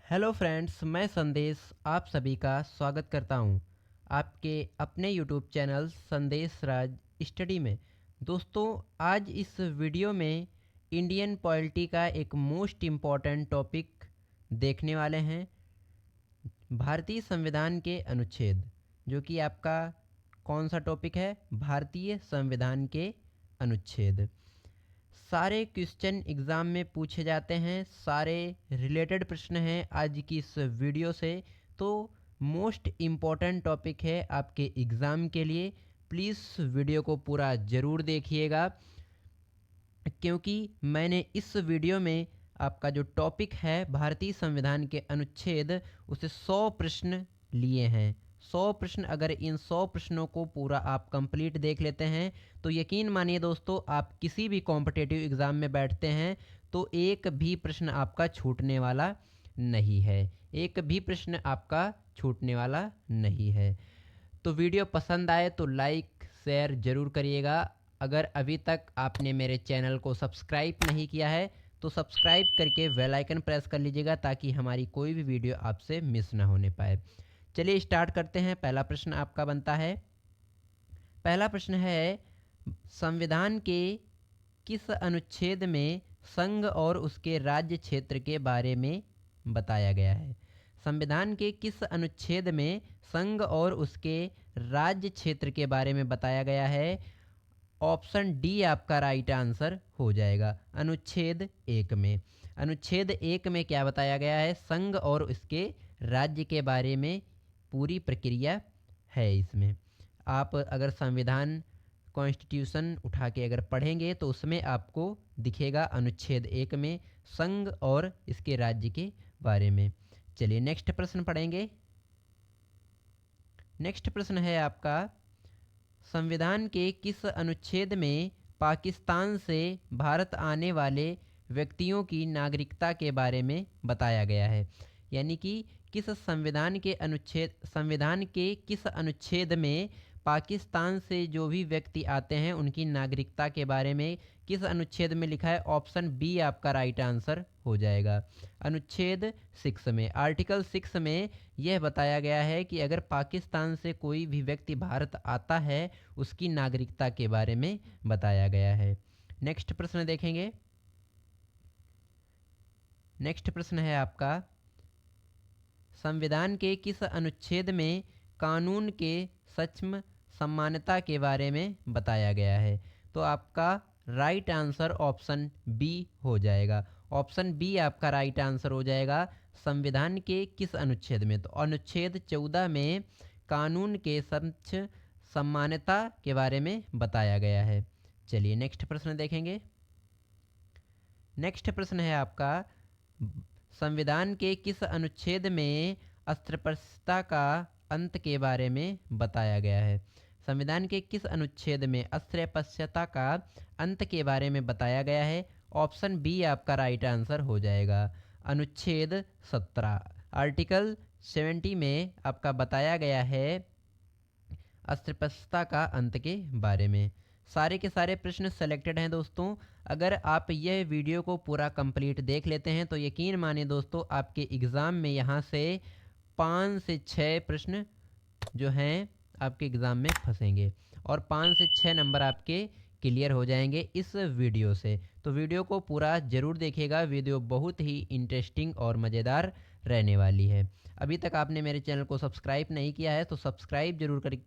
Hello friends, मैं संदेश आप सभी का स्वागत करता हूं आपके अपने यूट्यूब चैनल संदेश राज स्टडी में। दोस्तों, आज इस वीडियो में इंडियन पॉलिटी का एक मोस्ट इम्पॉर्टेंट टॉपिक देखने वाले हैं, भारतीय संविधान के अनुच्छेद। जो कि आपका कौन सा टॉपिक है? भारतीय संविधान के अनुच्छेद। सारे क्वेश्चन एग्ज़ाम में पूछे जाते हैं, सारे रिलेटेड प्रश्न हैं आज की इस वीडियो से। तो मोस्ट इम्पॉर्टेंट टॉपिक है आपके एग्ज़ाम के लिए। प्लीज़ वीडियो को पूरा ज़रूर देखिएगा, क्योंकि मैंने इस वीडियो में आपका जो टॉपिक है भारतीय संविधान के अनुच्छेद, उसे 100 प्रश्न लिए हैं। 100 प्रश्न, अगर इन 100 प्रश्नों को पूरा आप कंप्लीट देख लेते हैं तो यकीन मानिए दोस्तों, आप किसी भी कॉम्पिटिटिव एग्ज़ाम में बैठते हैं तो एक भी प्रश्न आपका छूटने वाला नहीं है। एक भी प्रश्न आपका छूटने वाला नहीं है। तो वीडियो पसंद आए तो लाइक शेयर ज़रूर करिएगा। अगर अभी तक आपने मेरे चैनल को सब्सक्राइब नहीं किया है तो सब्सक्राइब करके बेल आइकन प्रेस कर लीजिएगा, ताकि हमारी कोई भी वीडियो आपसे मिस ना होने पाए। चलिए स्टार्ट करते हैं। पहला प्रश्न आपका बनता है। पहला प्रश्न है, संविधान के किस अनुच्छेद में संघ और उसके राज्य क्षेत्र के बारे में बताया गया है? संविधान के किस अनुच्छेद में संघ और उसके राज्य क्षेत्र के बारे में बताया गया है? ऑप्शन डी आपका राइट आंसर हो जाएगा, अनुच्छेद 1 में। अनुच्छेद 1 में क्या बताया गया है? संघ और उसके राज्य के बारे में पूरी प्रक्रिया है इसमें। आप अगर संविधान कॉन्स्टिट्यूशन उठा के अगर पढ़ेंगे तो उसमें आपको दिखेगा अनुच्छेद 1 में संघ और इसके राज्य के बारे में। चलिए नेक्स्ट प्रश्न पढ़ेंगे। नेक्स्ट प्रश्न है आपका, संविधान के किस अनुच्छेद में पाकिस्तान से भारत आने वाले व्यक्तियों की नागरिकता के बारे में बताया गया है? यानी कि संविधान के किस अनुच्छेद में पाकिस्तान से जो भी व्यक्ति आते हैं उनकी नागरिकता के बारे में किस अनुच्छेद में लिखा है? ऑप्शन बी आपका राइट आंसर हो जाएगा, अनुच्छेद 6 में। आर्टिकल 6 में यह बताया गया है कि अगर पाकिस्तान से कोई भी व्यक्ति भारत आता है उसकी नागरिकता के बारे में बताया गया है। नेक्स्ट प्रश्न देखेंगे। नेक्स्ट प्रश्न है आपका, संविधान के किस अनुच्छेद में कानून के सक्षम सम्मानता के बारे में बताया गया है? तो आपका राइट आंसर ऑप्शन बी हो जाएगा। ऑप्शन बी आपका राइट आंसर हो जाएगा। संविधान के किस अनुच्छेद में? तो अनुच्छेद 14 में कानून के सक्षम सम्मानता के बारे में बताया गया है। चलिए नेक्स्ट प्रश्न देखेंगे। नेक्स्ट प्रश्न है आपका, संविधान के किस अनुच्छेद में अस्पृश्यता का अंत के बारे में बताया गया है? संविधान के किस अनुच्छेद में अस्पृश्यता का अंत के बारे में बताया गया है? ऑप्शन बी आपका राइट आंसर हो जाएगा, अनुच्छेद 17। आर्टिकल 70 में आपका बताया गया है अस्पृश्यता का अंत के बारे में। सारे के सारे प्रश्न सेलेक्टेड हैं दोस्तों। अगर आप यह वीडियो को पूरा कंप्लीट देख लेते हैं तो यकीन मानिए दोस्तों, आपके एग्ज़ाम में यहाँ से 5 से 6 प्रश्न जो हैं आपके एग्ज़ाम में फंसेंगे और 5 से 6 नंबर आपके क्लियर हो जाएंगे इस वीडियो से। तो वीडियो को पूरा ज़रूर देखिएगा, वीडियो बहुत ही इंटरेस्टिंग और मज़ेदार रहने वाली है। अभी तक आपने मेरे चैनल को सब्सक्राइब नहीं किया है तो सब्सक्राइब जरूर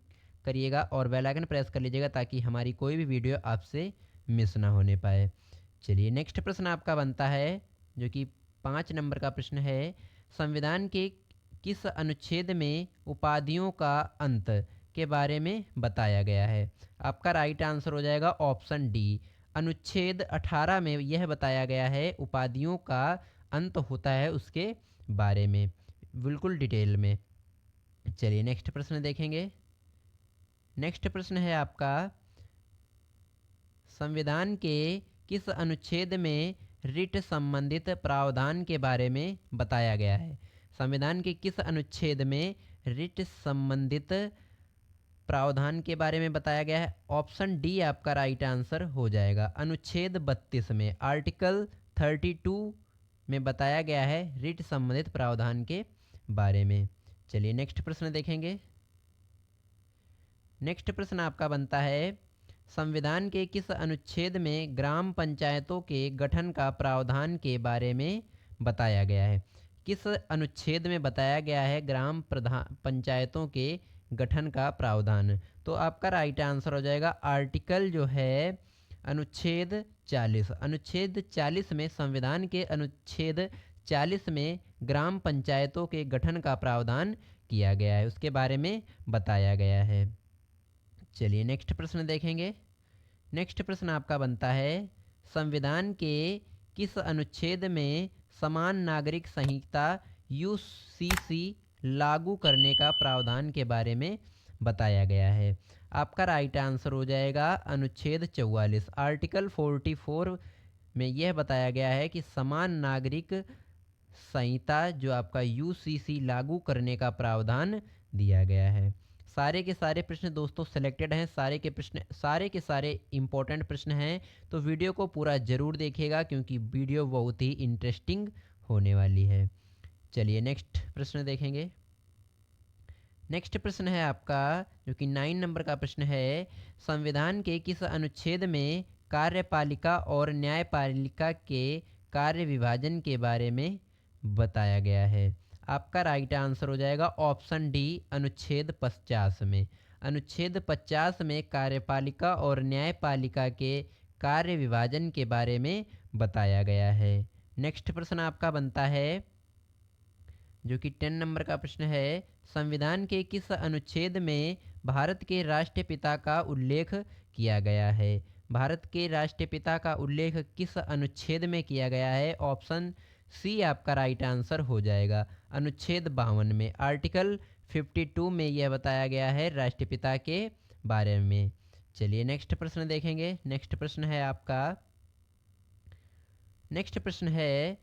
करिएगा और बेल आइकन प्रेस कर लीजिएगा, ताकि हमारी कोई भी वीडियो आपसे मिस ना होने पाए। चलिए नेक्स्ट प्रश्न आपका बनता है, जो कि 5 नंबर का प्रश्न है। संविधान के किस अनुच्छेद में उपाधियों का अंत के बारे में बताया गया है? आपका राइट आंसर हो जाएगा ऑप्शन डी, अनुच्छेद 18 में यह बताया गया है उपाधियों का अंत होता है उसके बारे में, बिल्कुल डिटेल में। चलिए नेक्स्ट प्रश्न देखेंगे। नेक्स्ट प्रश्न है आपका, संविधान के किस अनुच्छेद में रिट संबंधित प्रावधान के बारे में बताया गया है? संविधान के किस अनुच्छेद में रिट संबंधित प्रावधान के बारे में बताया गया है? ऑप्शन डी आपका राइट आंसर हो जाएगा, अनुच्छेद 32 में। आर्टिकल 32 में बताया गया है रिट संबंधित प्रावधान के बारे में। चलिए नेक्स्ट प्रश्न देखेंगे। नेक्स्ट प्रश्न आपका बनता है, संविधान के किस अनुच्छेद में ग्राम पंचायतों के गठन का प्रावधान के बारे में बताया गया है? किस अनुच्छेद में बताया गया है ग्राम प्रधान पंचायतों के गठन का प्रावधान? तो आपका राइट आंसर हो जाएगा आर्टिकल जो है अनुच्छेद 40। अनुच्छेद 40 में, संविधान के अनुच्छेद 40 में ग्राम पंचायतों के गठन का प्रावधान किया गया है, उसके बारे में बताया गया है। चलिए नेक्स्ट प्रश्न देखेंगे। नेक्स्ट प्रश्न आपका बनता है, संविधान के किस अनुच्छेद में समान नागरिक संहिता यूसीसी लागू करने का प्रावधान के बारे में बताया गया है? आपका राइट आंसर हो जाएगा अनुच्छेद 44। आर्टिकल 44 में यह बताया गया है कि समान नागरिक संहिता जो आपका यूसीसी लागू करने का प्रावधान दिया गया है। सारे के सारे प्रश्न दोस्तों सिलेक्टेड हैं, सारे के सारे इंपॉर्टेंट प्रश्न हैं, तो वीडियो को पूरा ज़रूर देखिएगा क्योंकि वीडियो बहुत ही इंटरेस्टिंग होने वाली है। चलिए नेक्स्ट प्रश्न देखेंगे। नेक्स्ट प्रश्न है आपका जो कि 9 नंबर का प्रश्न है, संविधान के किस अनुच्छेद में कार्यपालिका और न्यायपालिका के कार्य विभाजन के बारे में बताया गया है? आपका राइट आंसर हो जाएगा ऑप्शन डी, अनुच्छेद 50 में। अनुच्छेद 50 में कार्यपालिका और न्यायपालिका के कार्य विभाजन के बारे में बताया गया है। नेक्स्ट प्रश्न आपका बनता है जो कि 10 नंबर का प्रश्न है, संविधान के किस अनुच्छेद में भारत के राष्ट्रपिता का उल्लेख किया गया है? भारत के राष्ट्रपिता का उल्लेख किस अनुच्छेद में किया गया है? ऑप्शन सी आपका राइट आंसर हो जाएगा, अनुच्छेद 52 में। आर्टिकल 52 में यह बताया गया है राष्ट्रपिता के बारे में। चलिए नेक्स्ट प्रश्न देखेंगे। नेक्स्ट प्रश्न है आपका, नेक्स्ट प्रश्न है,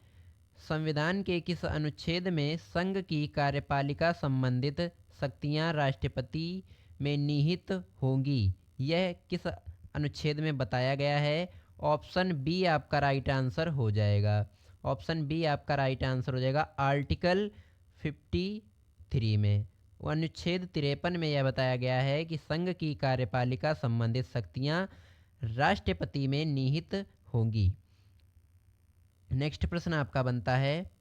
संविधान के किस अनुच्छेद में संघ की कार्यपालिका संबंधित शक्तियां राष्ट्रपति में निहित होंगी? यह किस अनुच्छेद में बताया गया है? ऑप्शन बी आपका राइट आंसर हो जाएगा, ऑप्शन बी आपका राइट आंसर हो जाएगा आर्टिकल 53 में। अनुच्छेद 53 में यह बताया गया है कि संघ की कार्यपालिका संबंधित शक्तियां राष्ट्रपति में निहित होंगी। नेक्स्ट प्रश्न आपका बनता है,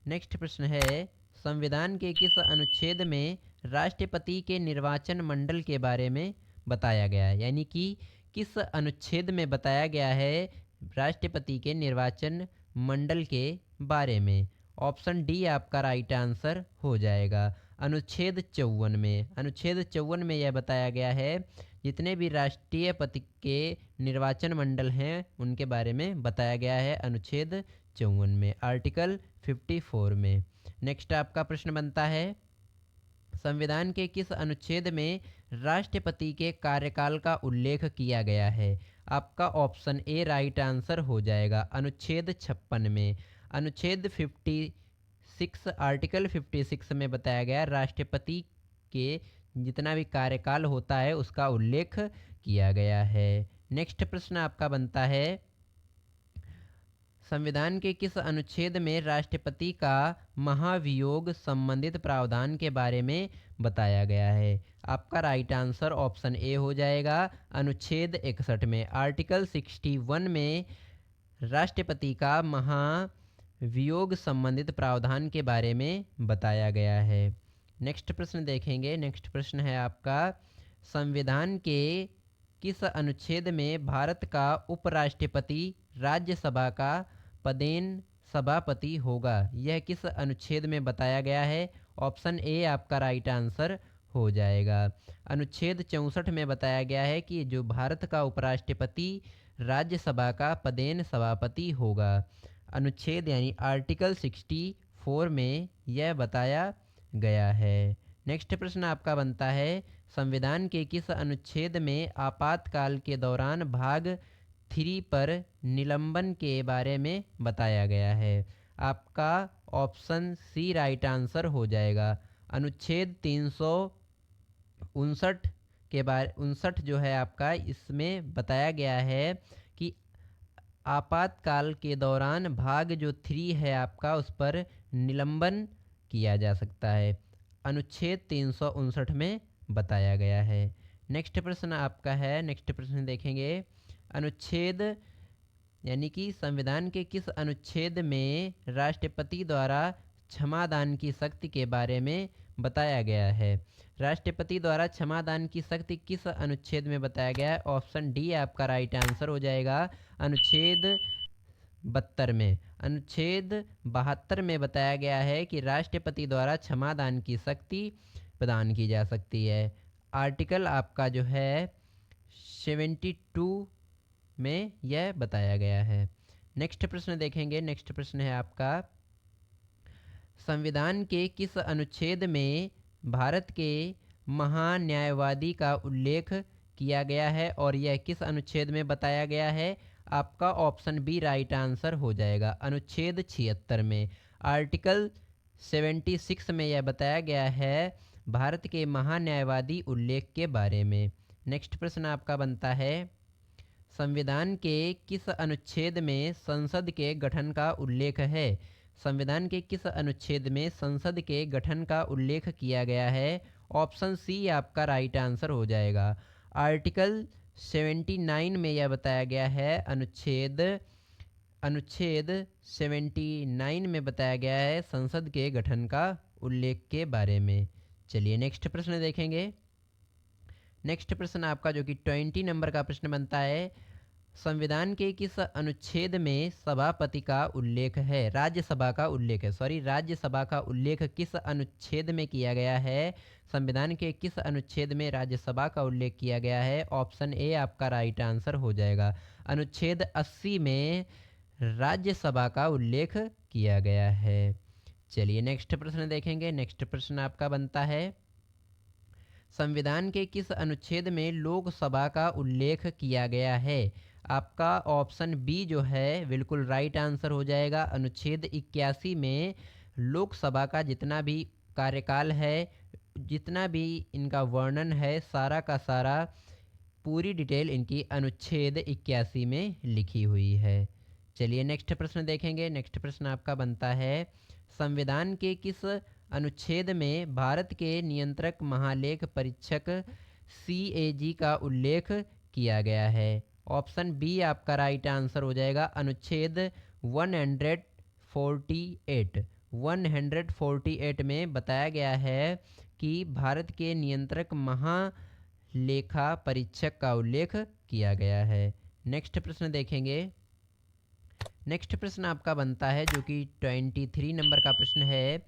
नेक्स्ट प्रश्न है, संविधान के किस अनुच्छेद में राष्ट्रपति के निर्वाचन मंडल के बारे में बताया गया है? यानी कि किस अनुच्छेद में बताया गया है राष्ट्रपति के निर्वाचन मंडल के बारे में? ऑप्शन डी आपका राइट आंसर हो जाएगा, अनुच्छेद 54 में। अनुच्छेद 54 में यह बताया गया है जितने भी राष्ट्रपति के निर्वाचन मंडल हैं उनके बारे में बताया गया है अनुच्छेद 54 में, आर्टिकल 54 में। नेक्स्ट आपका प्रश्न बनता है, संविधान के किस अनुच्छेद में राष्ट्रपति के कार्यकाल का उल्लेख किया गया है? आपका ऑप्शन ए राइट आंसर हो जाएगा, अनुच्छेद 56 में। अनुच्छेद 56 आर्टिकल 56 में बताया गया राष्ट्रपति के जितना भी कार्यकाल होता है उसका उल्लेख किया गया है। नेक्स्ट प्रश्न आपका बनता है, संविधान के किस अनुच्छेद में राष्ट्रपति का महाभियोग संबंधित प्रावधान के बारे में बताया गया है? आपका राइट आंसर ऑप्शन ए हो जाएगा, अनुच्छेद 61 में। आर्टिकल 61 में राष्ट्रपति का महाभियोग संबंधित प्रावधान के बारे में बताया गया है। नेक्स्ट प्रश्न देखेंगे। नेक्स्ट प्रश्न है आपका, संविधान के किस अनुच्छेद में भारत का उपराष्ट्रपति राज्यसभा का पदेन सभापति होगा? यह किस अनुच्छेद में बताया गया है? ऑप्शन ए आपका राइट आंसर हो जाएगा, अनुच्छेद 64 में बताया गया है कि जो भारत का उपराष्ट्रपति राज्यसभा का पदेन सभापति होगा। अनुच्छेद यानी आर्टिकल 64 में यह बताया गया है। नेक्स्ट प्रश्न आपका बनता है, संविधान के किस अनुच्छेद में आपातकाल के दौरान भाग 3 पर निलंबन के बारे में बताया गया है? आपका ऑप्शन सी राइट आंसर हो जाएगा, अनुच्छेद 359 के बारे 59 जो है आपका, इसमें बताया गया है कि आपातकाल के दौरान भाग जो 3 है आपका, उस पर निलंबन किया जा सकता है, अनुच्छेद 359 में बताया गया है। नेक्स्ट प्रश्न आपका है, नेक्स्ट प्रश्न देखेंगे, अनुच्छेद यानी कि संविधान के किस अनुच्छेद में राष्ट्रपति द्वारा क्षमादान की शक्ति के बारे में बताया गया है? राष्ट्रपति द्वारा क्षमादान की शक्ति किस अनुच्छेद में बताया गया है? ऑप्शन डी आपका राइट आंसर हो जाएगा, अनुच्छेद 72 में। अनुच्छेद 72 में बताया गया है कि राष्ट्रपति द्वारा क्षमादान की शक्ति प्रदान की जा सकती है। आर्टिकल आपका जो है 72 में यह बताया गया है। नेक्स्ट प्रश्न देखेंगे, नेक्स्ट प्रश्न है आपका, संविधान के किस अनुच्छेद में भारत के महान्यायवादी का उल्लेख किया गया है और यह किस अनुच्छेद में बताया गया है? आपका ऑप्शन बी राइट आंसर हो जाएगा, अनुच्छेद 76 में। आर्टिकल 76 में यह बताया गया है भारत के महान्यायवादी उल्लेख के बारे में। नेक्स्ट प्रश्न आपका बनता है, संविधान के किस अनुच्छेद में संसद के गठन का उल्लेख है? संविधान के किस अनुच्छेद में संसद के गठन का उल्लेख किया गया है? ऑप्शन सी आपका राइट आंसर हो जाएगा, आर्टिकल 79 में यह बताया गया है, अनुच्छेद 79 में बताया गया है संसद के गठन का उल्लेख के बारे में। चलिए नेक्स्ट प्रश्न देखेंगे। नेक्स्ट प्रश्न आपका जो कि 20 नंबर का प्रश्न बनता है, संविधान के किस अनुच्छेद में सभापति का उल्लेख है? राज्यसभा का उल्लेख है, सॉरी, राज्यसभा का उल्लेख किस अनुच्छेद में किया गया है? संविधान के किस अनुच्छेद में राज्यसभा का उल्लेख किया गया है? ऑप्शन ए आपका राइट आंसर हो जाएगा, अनुच्छेद 80 में राज्यसभा का उल्लेख किया गया है। चलिए नेक्स्ट प्रश्न देखेंगे। नेक्स्ट प्रश्न आपका बनता है, संविधान के किस अनुच्छेद में लोकसभा का उल्लेख किया गया है? आपका ऑप्शन बी जो है बिल्कुल राइट आंसर हो जाएगा, अनुच्छेद 81 में लोकसभा का जितना भी कार्यकाल है, जितना भी इनका वर्णन है, सारा का सारा पूरी डिटेल इनकी अनुच्छेद 81 में लिखी हुई है। चलिए नेक्स्ट प्रश्न देखेंगे। नेक्स्ट प्रश्न आपका बनता है, संविधान के किस अनुच्छेद में भारत के नियंत्रक महालेख परीक्षक CAG का उल्लेख किया गया है? ऑप्शन बी आपका राइट आंसर हो जाएगा, अनुच्छेद 148 में बताया गया है कि भारत के नियंत्रक महालेखा परीक्षक का उल्लेख किया गया है। नेक्स्ट प्रश्न देखेंगे। नेक्स्ट प्रश्न आपका बनता है जो कि 23 नंबर का प्रश्न है,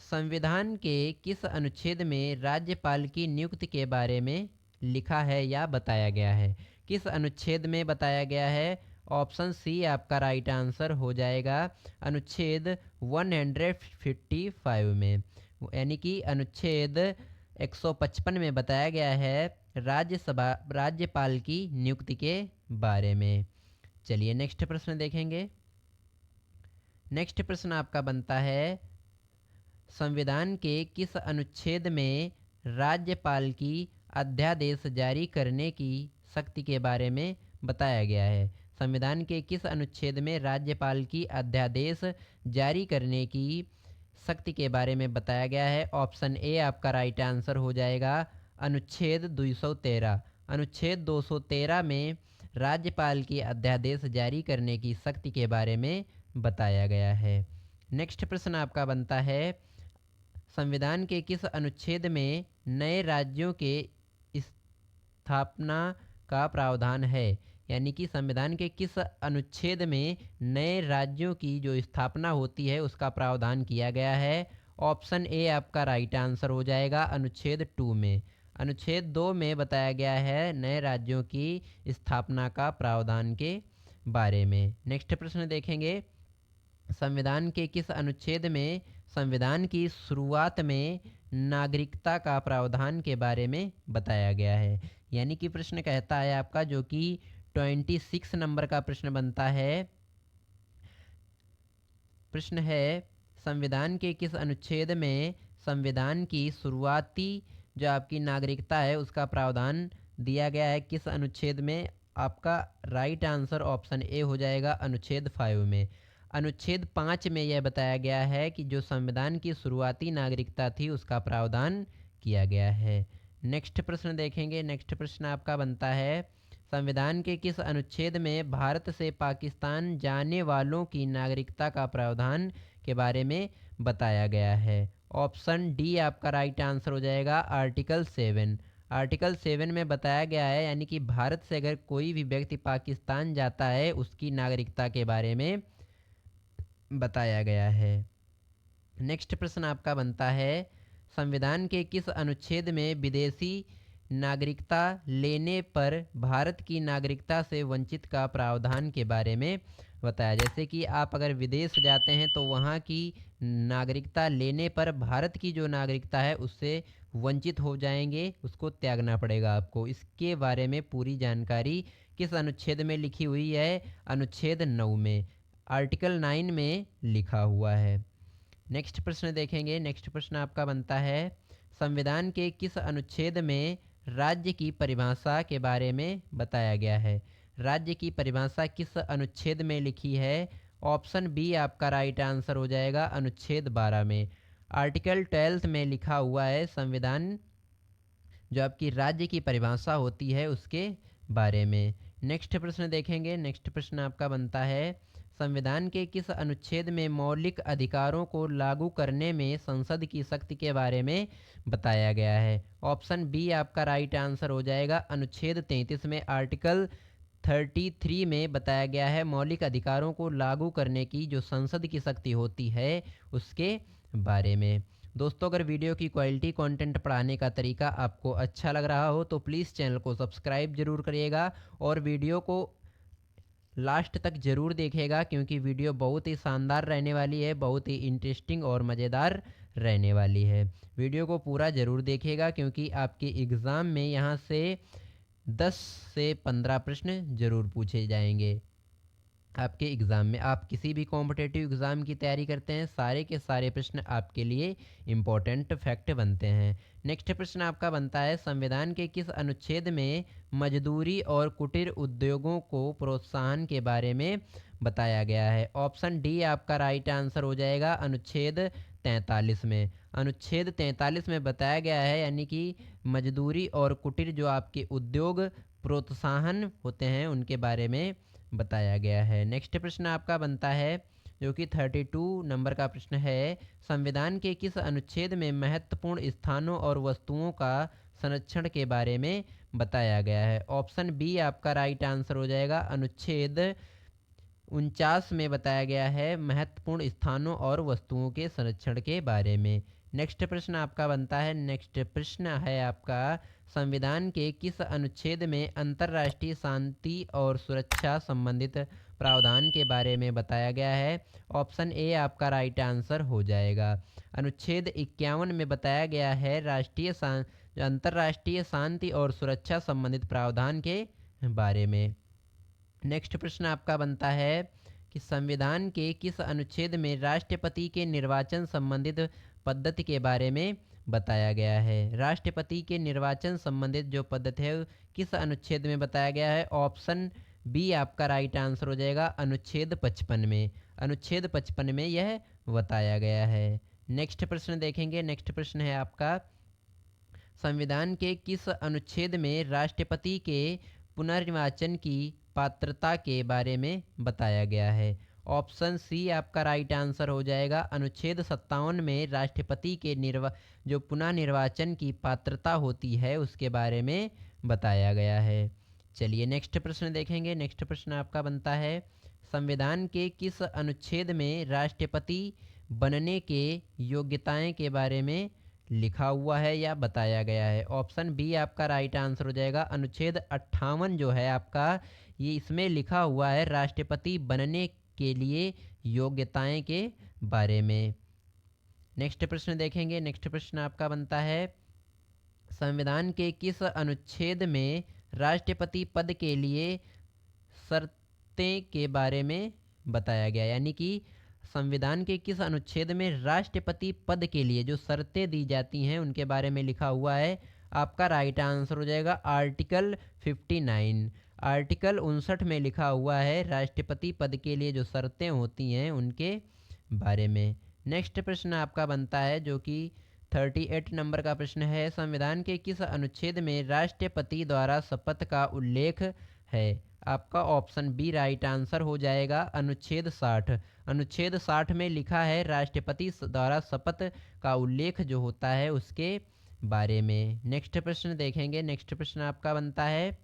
संविधान के किस अनुच्छेद में राज्यपाल की नियुक्ति के बारे में लिखा है या बताया गया है? किस अनुच्छेद में बताया गया है? ऑप्शन सी आपका राइट आंसर हो जाएगा, अनुच्छेद 155 में, यानी कि अनुच्छेद 155 में बताया गया है राज्यपाल की नियुक्ति के बारे में। चलिए नेक्स्ट प्रश्न देखेंगे। नेक्स्ट प्रश्न आपका बनता है, संविधान के किस अनुच्छेद में राज्यपाल की अध्यादेश जारी करने की शक्ति के बारे में बताया गया है? संविधान के किस अनुच्छेद में राज्यपाल की अध्यादेश जारी करने की शक्ति के बारे में बताया गया है? ऑप्शन ए आपका राइट आंसर हो जाएगा, अनुच्छेद 213। अनुच्छेद 213 में राज्यपाल की अध्यादेश जारी करने की शक्ति के बारे में बताया गया है। नेक्स्ट प्रश्न आपका बनता है, संविधान के किस अनुच्छेद में नए राज्यों के स्थापना का प्रावधान है? यानी कि संविधान के किस अनुच्छेद में नए राज्यों की जो स्थापना होती है उसका प्रावधान किया गया है? ऑप्शन ए आपका राइट आंसर हो जाएगा, अनुच्छेद 2 में। अनुच्छेद 2 में बताया गया है नए राज्यों की स्थापना का प्रावधान के बारे में। नेक्स्ट प्रश्न देखेंगे, संविधान के किस अनुच्छेद में संविधान की शुरुआत में नागरिकता का प्रावधान के बारे में बताया गया है? यानी कि प्रश्न कहता है आपका जो कि 26 नंबर का प्रश्न बनता है, प्रश्न है, संविधान के किस अनुच्छेद में संविधान की शुरुआती जो आपकी नागरिकता है उसका प्रावधान दिया गया है? किस अनुच्छेद में? आपका राइट आंसर ऑप्शन ए हो जाएगा अनुच्छेद 5 में। अनुच्छेद 5 में यह बताया गया है कि जो संविधान की शुरुआती नागरिकता थी उसका प्रावधान किया गया है। नेक्स्ट प्रश्न देखेंगे। नेक्स्ट प्रश्न आपका बनता है, संविधान के किस अनुच्छेद में भारत से पाकिस्तान जाने वालों की नागरिकता का प्रावधान के बारे में बताया गया है? ऑप्शन डी आपका राइट आंसर हो जाएगा आर्टिकल 7। आर्टिकल 7 में बताया गया है, यानी कि भारत से अगर कोई भी व्यक्ति पाकिस्तान जाता है उसकी नागरिकता के बारे में बताया गया है। नेक्स्ट प्रश्न आपका बनता है, संविधान के किस अनुच्छेद में विदेशी नागरिकता लेने पर भारत की नागरिकता से वंचित का प्रावधान के बारे में बताया? जैसे कि आप अगर विदेश जाते हैं तो वहाँ की नागरिकता लेने पर भारत की जो नागरिकता है उससे वंचित हो जाएंगे, उसको त्यागना पड़ेगा आपको। इसके बारे में पूरी जानकारी किस अनुच्छेद में लिखी हुई है? अनुच्छेद 9 में, आर्टिकल 9 में लिखा हुआ है। नेक्स्ट प्रश्न देखेंगे। नेक्स्ट प्रश्न आपका बनता है, संविधान के किस अनुच्छेद में राज्य की परिभाषा के बारे में बताया गया है? राज्य की परिभाषा किस अनुच्छेद में लिखी है? ऑप्शन बी आपका राइट आंसर हो जाएगा अनुच्छेद 12 में। आर्टिकल 12 में लिखा हुआ है संविधान जो आपकी राज्य की परिभाषा होती है उसके बारे में। नेक्स्ट प्रश्न देखेंगे। नेक्स्ट प्रश्न आपका बनता है, संविधान के किस अनुच्छेद में मौलिक अधिकारों को लागू करने में संसद की शक्ति के बारे में बताया गया है? ऑप्शन बी आपका राइट आंसर हो जाएगा अनुच्छेद 33 में। आर्टिकल 33 में बताया गया है मौलिक अधिकारों को लागू करने की जो संसद की शक्ति होती है उसके बारे में। दोस्तों, अगर वीडियो की क्वालिटी, कंटेंट पढ़ाने का तरीका आपको अच्छा लग रहा हो तो प्लीज़ चैनल को सब्सक्राइब जरूर करिएगा और वीडियो को लास्ट तक ज़रूर देखिएगा, क्योंकि वीडियो बहुत ही शानदार रहने वाली है, बहुत ही इंटरेस्टिंग और मज़ेदार रहने वाली है। वीडियो को पूरा ज़रूर देखिएगा क्योंकि आपके एग्ज़ाम में यहाँ से 10 से 15 प्रश्न ज़रूर पूछे जाएंगे। आपके एग्ज़ाम में, आप किसी भी कॉम्पिटेटिव एग्ज़ाम की तैयारी करते हैं, सारे के सारे प्रश्न आपके लिए इम्पोर्टेंट फैक्ट बनते हैं। नेक्स्ट प्रश्न आपका बनता है, संविधान के किस अनुच्छेद में मजदूरी और कुटीर उद्योगों को प्रोत्साहन के बारे में बताया गया है? ऑप्शन डी आपका राइट आंसर हो जाएगा अनुच्छेद 43 में। अनुच्छेद 43 में बताया गया है, यानी कि मजदूरी और कुटीर जो आपके उद्योग प्रोत्साहन होते हैं उनके बारे में बताया गया है। नेक्स्ट प्रश्न आपका बनता है जो कि 32 नंबर का प्रश्न है, संविधान के किस अनुच्छेद में महत्वपूर्ण स्थानों और वस्तुओं का संरक्षण के बारे में बताया गया है? ऑप्शन बी आपका राइट आंसर हो जाएगा अनुच्छेद 49 में बताया गया है महत्वपूर्ण स्थानों और वस्तुओं के संरक्षण के बारे में। नेक्स्ट प्रश्न आपका बनता है, नेक्स्ट प्रश्न है आपका, संविधान के किस अनुच्छेद में अंतर्राष्ट्रीय शांति और सुरक्षा संबंधित प्रावधान के बारे में बताया गया है? ऑप्शन ए आपका राइट आंसर हो जाएगा अनुच्छेद 51 में बताया गया है अंतर्राष्ट्रीय शांति और सुरक्षा संबंधित प्रावधान के बारे में। नेक्स्ट प्रश्न आपका बनता है कि संविधान के किस अनुच्छेद में राष्ट्रपति के निर्वाचन संबंधित पद्धति के बारे में बताया गया है? राष्ट्रपति के निर्वाचन संबंधित जो पद्धति है किस अनुच्छेद में बताया गया है? ऑप्शन बी आपका राइट आंसर हो जाएगा अनुच्छेद 55 में। अनुच्छेद 55 में यह बताया गया है। नेक्स्ट प्रश्न देखेंगे। नेक्स्ट प्रश्न है आपका, संविधान के किस अनुच्छेद में राष्ट्रपति के पुनर्निर्वाचन की पात्रता के बारे में बताया गया है? ऑप्शन सी आपका राइट आंसर हो जाएगा अनुच्छेद 57 में राष्ट्रपति के जो पुनः निर्वाचन की पात्रता होती है उसके बारे में बताया गया है। चलिए नेक्स्ट प्रश्न देखेंगे। नेक्स्ट प्रश्न आपका बनता है, संविधान के किस अनुच्छेद में राष्ट्रपति बनने के योग्यताएं के बारे में लिखा हुआ है या बताया गया है? ऑप्शन बी आपका राइट आंसर हो जाएगा अनुच्छेद 58 जो है आपका, ये इसमें लिखा हुआ है राष्ट्रपति बनने के लिए योग्यताएं के बारे में। नेक्स्ट प्रश्न देखेंगे। नेक्स्ट प्रश्न आपका बनता है, संविधान के किस अनुच्छेद में राष्ट्रपति पद के लिए शर्तें के बारे में बताया गया? यानी कि संविधान के किस अनुच्छेद में राष्ट्रपति पद के लिए जो शर्तें दी जाती हैं उनके बारे में लिखा हुआ है? आपका राइट आंसर हो जाएगा आर्टिकल 59। आर्टिकल 59 में लिखा हुआ है राष्ट्रपति पद के लिए जो शर्तें होती हैं उनके बारे में। नेक्स्ट प्रश्न आपका बनता है जो कि 38 नंबर का प्रश्न है, संविधान के किस अनुच्छेद में राष्ट्रपति द्वारा शपथ का उल्लेख है? आपका ऑप्शन बी राइट आंसर हो जाएगा, अनुच्छेद 60। अनुच्छेद 60 में लिखा है राष्ट्रपति द्वारा शपथ का उल्लेख जो होता है उसके बारे में। नेक्स्ट प्रश्न देखेंगे। नेक्स्ट प्रश्न आपका बनता है,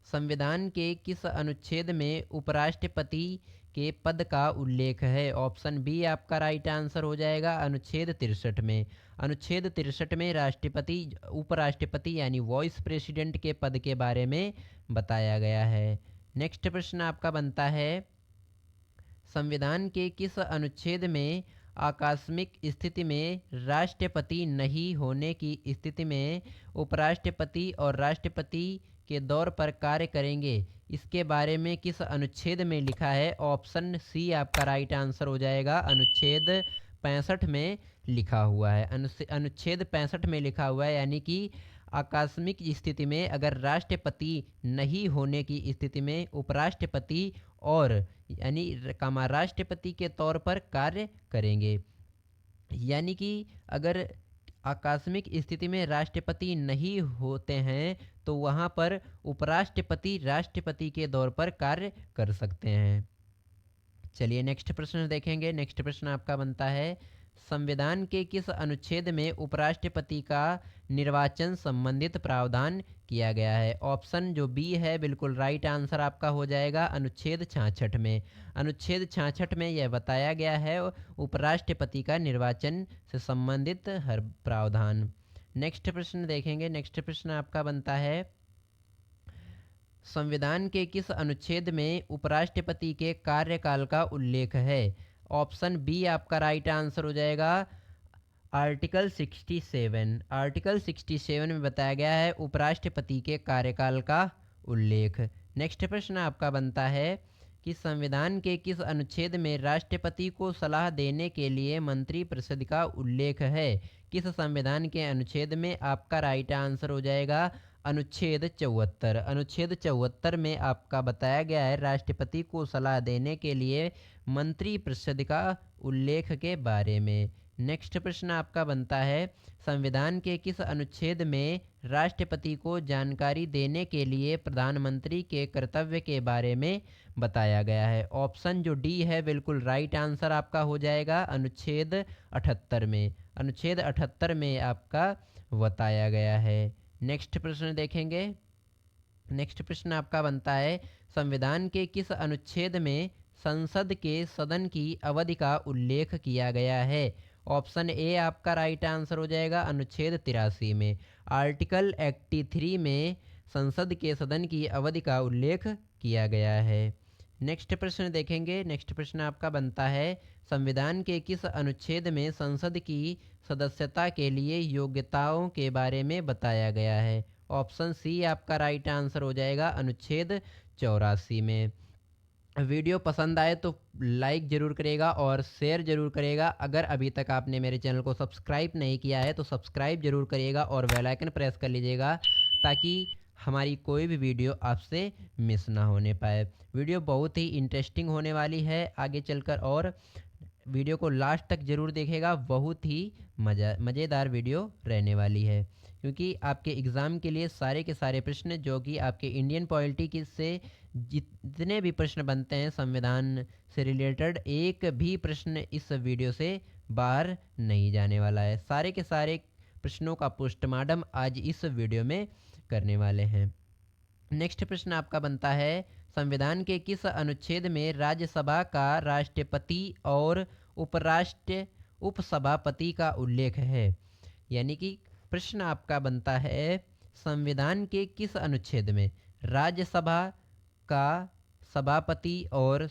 संविधान के किस अनुच्छेद में उपराष्ट्रपति के पद का उल्लेख है? ऑप्शन बी आपका राइट आंसर हो जाएगा, अनुच्छेद 63 में। अनुच्छेद 63 में राष्ट्रपति उपराष्ट्रपति यानी वॉइस प्रेसिडेंट के पद के बारे में बताया गया है। नेक्स्ट प्रश्न आपका बनता है, संविधान के किस अनुच्छेद में आकस्मिक स्थिति में राष्ट्रपति नहीं होने की स्थिति में उपराष्ट्रपति और राष्ट्रपति के दौर पर कार्य करेंगे, इसके बारे में किस अनुच्छेद में लिखा है? ऑप्शन सी आपका राइट आंसर हो जाएगा, अनुच्छेद 65 में लिखा हुआ है। अनुच्छेद 65 में लिखा हुआ है, यानी कि आकस्मिक स्थिति में अगर राष्ट्रपति नहीं होने की स्थिति में उपराष्ट्रपति और यानी राष्ट्रपति के तौर पर कार्य करेंगे। यानी कि अगर आकस्मिक स्थिति में राष्ट्रपति नहीं होते हैं तो वहाँ पर उपराष्ट्रपति राष्ट्रपति के तौर पर कार्य कर सकते हैं। चलिए नेक्स्ट प्रश्न देखेंगे। नेक्स्ट प्रश्न आपका बनता है, संविधान के किस अनुच्छेद में उपराष्ट्रपति का निर्वाचन संबंधित प्रावधान किया गया है? ऑप्शन जो बी है बिल्कुल राइट आंसर आपका हो जाएगा, अनुच्छेद 66 में। अनुच्छेद 66 में यह बताया गया है उपराष्ट्रपति का निर्वाचन से संबंधित हर प्रावधान। नेक्स्ट प्रश्न देखेंगे। नेक्स्ट प्रश्न आपका बनता है, संविधान के किस अनुच्छेद में उपराष्ट्रपति के कार्यकाल का उल्लेख है? ऑप्शन बी आपका राइट आंसर हो जाएगा, आर्टिकल 67। आर्टिकल 67 में बताया गया है उपराष्ट्रपति के कार्यकाल का उल्लेख। नेक्स्ट प्रश्न आपका बनता है कि संविधान के किस अनुच्छेद में राष्ट्रपति को सलाह देने के लिए मंत्रिपरिषद का उल्लेख है? किस संविधान के अनुच्छेद में? आपका राइट आंसर हो जाएगा, अनुच्छेद 74। अनुच्छेद 74 में आपका बताया गया है राष्ट्रपति को सलाह देने के लिए मंत्रिपरिषद का उल्लेख के बारे में। नेक्स्ट प्रश्न आपका बनता है, संविधान के किस अनुच्छेद में राष्ट्रपति को जानकारी देने के लिए प्रधानमंत्री के कर्तव्य के बारे में बताया गया है? ऑप्शन जो डी है बिल्कुल राइट आंसर आपका हो जाएगा, अनुच्छेद 78 में। अनुच्छेद 78 में आपका बताया गया है। नेक्स्ट प्रश्न देखेंगे। नेक्स्ट प्रश्न आपका बनता है, संविधान के किस अनुच्छेद में संसद के सदन की अवधि का उल्लेख किया गया है? ऑप्शन ए आपका राइट आंसर हो जाएगा, अनुच्छेद 83 में। आर्टिकल 83 में संसद के सदन की अवधि का उल्लेख किया गया है। नेक्स्ट प्रश्न देखेंगे। नेक्स्ट प्रश्न आपका बनता है, संविधान के किस अनुच्छेद में संसद की सदस्यता के लिए योग्यताओं के बारे में बताया गया है? ऑप्शन सी आपका राइट आंसर हो जाएगा, अनुच्छेद 84 में। वीडियो पसंद आए तो लाइक ज़रूर करेगा और शेयर ज़रूर करेगा। अगर अभी तक आपने मेरे चैनल को सब्सक्राइब नहीं किया है तो सब्सक्राइब ज़रूर करिएगा और बेल आइकन प्रेस कर लीजिएगा ताकि हमारी कोई भी वीडियो आपसे मिस ना होने पाए। वीडियो बहुत ही इंटरेस्टिंग होने वाली है आगे चलकर, और वीडियो को लास्ट तक ज़रूर देखेगा, बहुत ही मज़ेदार वीडियो रहने वाली है, क्योंकि आपके एग्ज़ाम के लिए सारे के सारे प्रश्न जो कि आपके इंडियन पॉलिटिक्स से जितने भी प्रश्न बनते हैं संविधान से रिलेटेड, एक भी प्रश्न इस वीडियो से बाहर नहीं जाने वाला है। सारे के सारे प्रश्नों का पोस्टमार्टम आज इस वीडियो में करने वाले हैं। नेक्स्ट प्रश्न आपका बनता है, संविधान के किस अनुच्छेद में राज्यसभा का राष्ट्रपति और उपसभापति का उल्लेख है? यानी कि प्रश्न आपका बनता है, संविधान के किस अनुच्छेद में राज्यसभा का सभापति और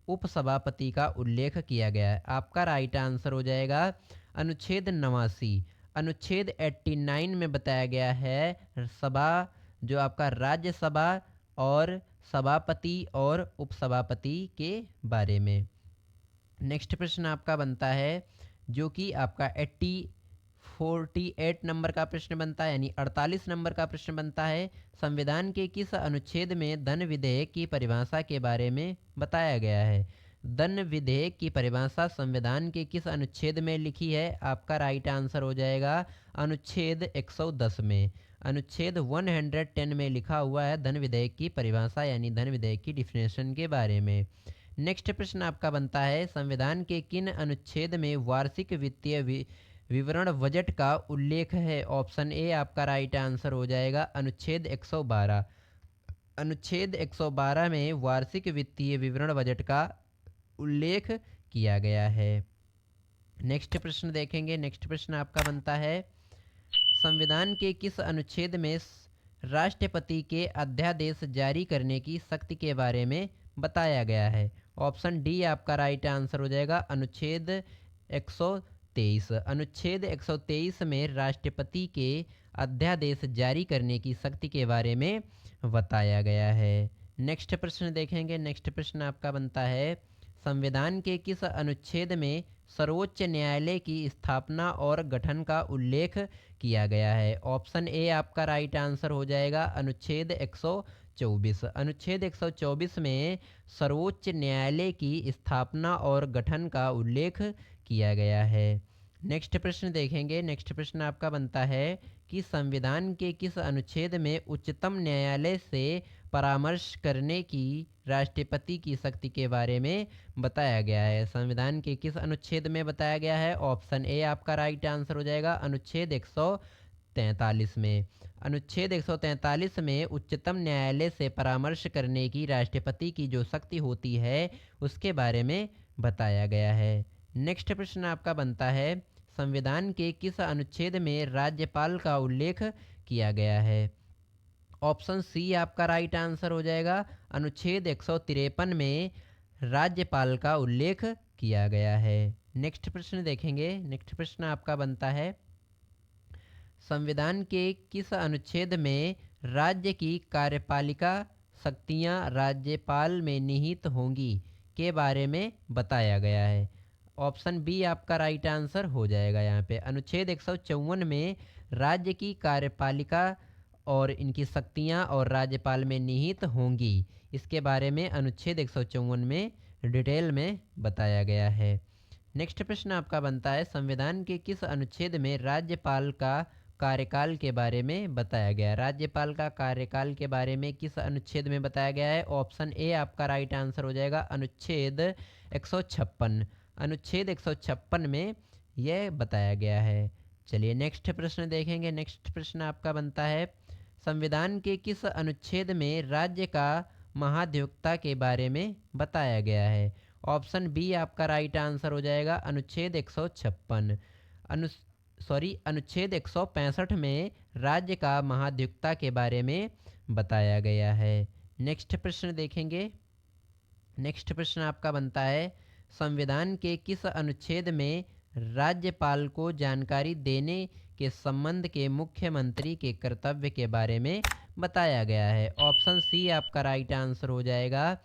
उपसभापति का उल्लेख किया गया है? आपका राइट आंसर हो जाएगा, अनुच्छेद 89। अनुच्छेद 89 में बताया गया है सभा जो आपका राज्यसभा और सभापति और उपसभापति के बारे में। नेक्स्ट प्रश्न आपका बनता है जो कि आपका 48 नंबर का प्रश्न बनता है, यानी 48 नंबर का प्रश्न बनता है, संविधान के किस अनुच्छेद में धन विधेयक की परिभाषा के बारे में बताया गया है? धन विधेयक की परिभाषा संविधान के किस अनुच्छेद में लिखी है? आपका राइट आंसर हो जाएगा अनुच्छेद 110 में। अनुच्छेद 110 में लिखा हुआ है धन विधेयक की परिभाषा, यानी धन विधेयक की डिफिनेशन के बारे में। नेक्स्ट प्रश्न आपका बनता है, संविधान के किन अनुच्छेद में वार्षिक वित्तीय विवरण बजट का उल्लेख है? ऑप्शन ए आपका राइट आंसर हो जाएगा अनुच्छेद 112। अनुच्छेद 112 में वार्षिक वित्तीय विवरण बजट का उल्लेख किया गया है। नेक्स्ट प्रश्न देखेंगे। नेक्स्ट प्रश्न आपका बनता है, संविधान के किस अनुच्छेद में राष्ट्रपति के अध्यादेश जारी करने की शक्ति के बारे में बताया गया है? ऑप्शन डी आपका राइट आंसर हो जाएगा अनुच्छेद 123। अनुच्छेद 123 में राष्ट्रपति के अध्यादेश जारी करने की शक्ति के बारे में बताया गया है। नेक्स्ट प्रश्न देखेंगे। नेक्स्ट प्रश्न आपका बनता है, संविधान के किस अनुच्छेद में सर्वोच्च न्यायालय की स्थापना और गठन का उल्लेख किया गया है? ऑप्शन ए आपका राइट आंसर हो जाएगा अनुच्छेद 124। अनुच्छेद 124 में सर्वोच्च न्यायालय की स्थापना और गठन का उल्लेख किया गया है। नेक्स्ट प्रश्न देखेंगे। नेक्स्ट प्रश्न आपका बनता है कि संविधान के किस अनुच्छेद में उच्चतम न्यायालय से परामर्श करने की राष्ट्रपति की शक्ति के बारे में बताया गया है? संविधान के किस अनुच्छेद में बताया गया है? ऑप्शन ए आपका राइट आंसर हो जाएगा अनुच्छेद 143 में। अनुच्छेद 143 में उच्चतम न्यायालय से परामर्श करने की राष्ट्रपति की जो शक्ति होती है उसके बारे में बताया गया है। नेक्स्ट प्रश्न आपका बनता है, संविधान के किस अनुच्छेद में राज्यपाल का उल्लेख किया गया है? ऑप्शन सी आपका राइट आंसर हो जाएगा अनुच्छेद 153 में राज्यपाल का उल्लेख किया गया है। नेक्स्ट प्रश्न देखेंगे। नेक्स्ट प्रश्न आपका बनता है, संविधान के किस अनुच्छेद में राज्य की कार्यपालिका शक्तियां राज्यपाल में निहित होंगी के बारे में बताया गया है? ऑप्शन बी आपका राइट आंसर हो जाएगा यहाँ पे अनुच्छेद 154 में राज्य की कार्यपालिका और इनकी शक्तियाँ और राज्यपाल में निहित होंगी, इसके बारे में अनुच्छेद 154 में डिटेल में बताया गया है। नेक्स्ट प्रश्न आपका बनता है, संविधान के किस अनुच्छेद में राज्यपाल का कार्यकाल के बारे में बताया गया है? राज्यपाल का कार्यकाल के बारे में किस अनुच्छेद में बताया गया है? ऑप्शन ए आपका राइट आंसर हो जाएगा अनुच्छेद 156। अनुच्छेद 156 में यह बताया गया है। चलिए नेक्स्ट प्रश्न देखेंगे। नेक्स्ट प्रश्न आपका बनता है, संविधान के किस अनुच्छेद में राज्य का महाधिवक्ता के बारे में बताया गया है? ऑप्शन बी आपका राइट आंसर हो जाएगा अनुच्छेद 156। अनुच्छेद 165 में राज्य का महाधिवक्ता के बारे में बताया गया है। नेक्स्ट प्रश्न देखेंगे। नेक्स्ट प्रश्न आपका बनता है, संविधान के किस अनुच्छेद में राज्यपाल को जानकारी देने के संबंध के मुख्यमंत्री के कर्तव्य के बारे में बताया गया है? ऑप्शन सी आपका राइट आंसर हो जाएगा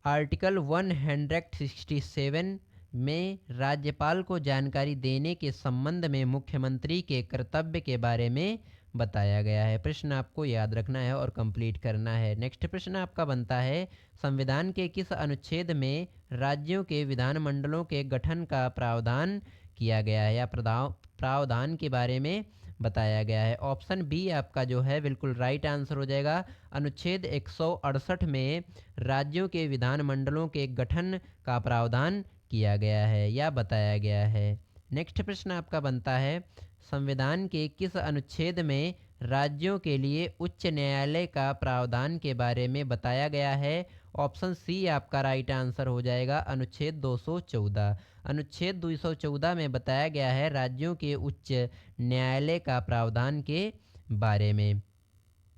आर्टिकल 167 में राज्यपाल को जानकारी देने के संबंध में मुख्यमंत्री के कर्तव्य के बारे में बताया गया है। प्रश्न आपको याद रखना है और कंप्लीट करना है। नेक्स्ट प्रश्न आपका बनता है, संविधान के किस अनुच्छेद में राज्यों के विधानमंडलों के गठन का प्रावधान किया गया है या प्रावधान के बारे में बताया गया है? ऑप्शन बी आपका जो है बिल्कुल राइट आंसर हो जाएगा अनुच्छेद 168 में राज्यों के विधानमंडलों के गठन का प्रावधान किया गया है या बताया गया है। नेक्स्ट प्रश्न आपका बनता है, संविधान के किस अनुच्छेद में राज्यों के लिए उच्च न्यायालय का प्रावधान के बारे में बताया गया है? ऑप्शन सी आपका राइट आंसर हो जाएगा अनुच्छेद 214। अनुच्छेद 214 में बताया गया है राज्यों के उच्च न्यायालय का प्रावधान के बारे में।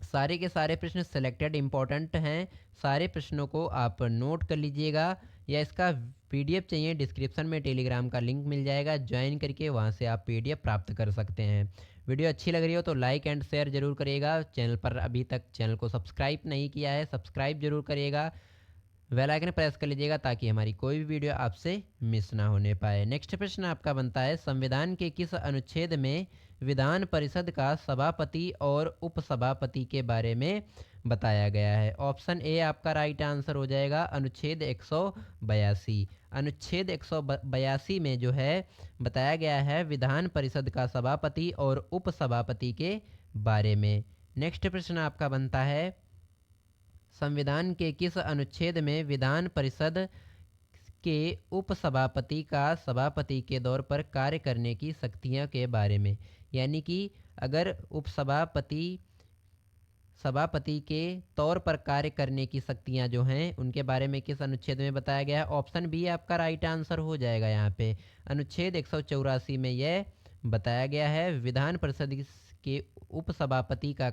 सारे के सारे प्रश्न सिलेक्टेड इम्पोर्टेंट हैं, सारे प्रश्नों को आप नोट कर लीजिएगा या इसका पीडीएफ चाहिए डिस्क्रिप्शन में टेलीग्राम का लिंक मिल जाएगा, ज्वाइन करके वहां से आप पीडीएफ प्राप्त कर सकते हैं। वीडियो अच्छी लग रही हो तो लाइक एंड शेयर जरूर करिएगा। चैनल पर अभी तक चैनल को सब्सक्राइब नहीं किया है, सब्सक्राइब जरूर करिएगा। बेल आइकन प्रेस कर लीजिएगा ताकि हमारी कोई भी वीडियो आपसे मिस ना होने पाए। नेक्स्ट प्रश्न आपका बनता है, संविधान के किस अनुच्छेद में विधान परिषद का सभापति और उपसभापति के बारे में बताया गया है? ऑप्शन ए आपका राइट आंसर हो जाएगा अनुच्छेद 182। अनुच्छेद 182 में जो है बताया गया है विधान परिषद का सभापति और उपसभापति के बारे में। नेक्स्ट प्रश्न आपका बनता है, संविधान के किस अनुच्छेद में विधान परिषद के उपसभापति का सभापति के तौर पर कार्य करने की शक्तियों के बारे में? यानी कि अगर उपसभापति सभापति के तौर पर कार्य करने की शक्तियां जो हैं उनके बारे में किस अनुच्छेद में बताया गया है? ऑप्शन बी आपका राइट आंसर हो जाएगा यहाँ पे। अनुच्छेद 184 में यह बताया गया है विधान परिषद के उपसभापति का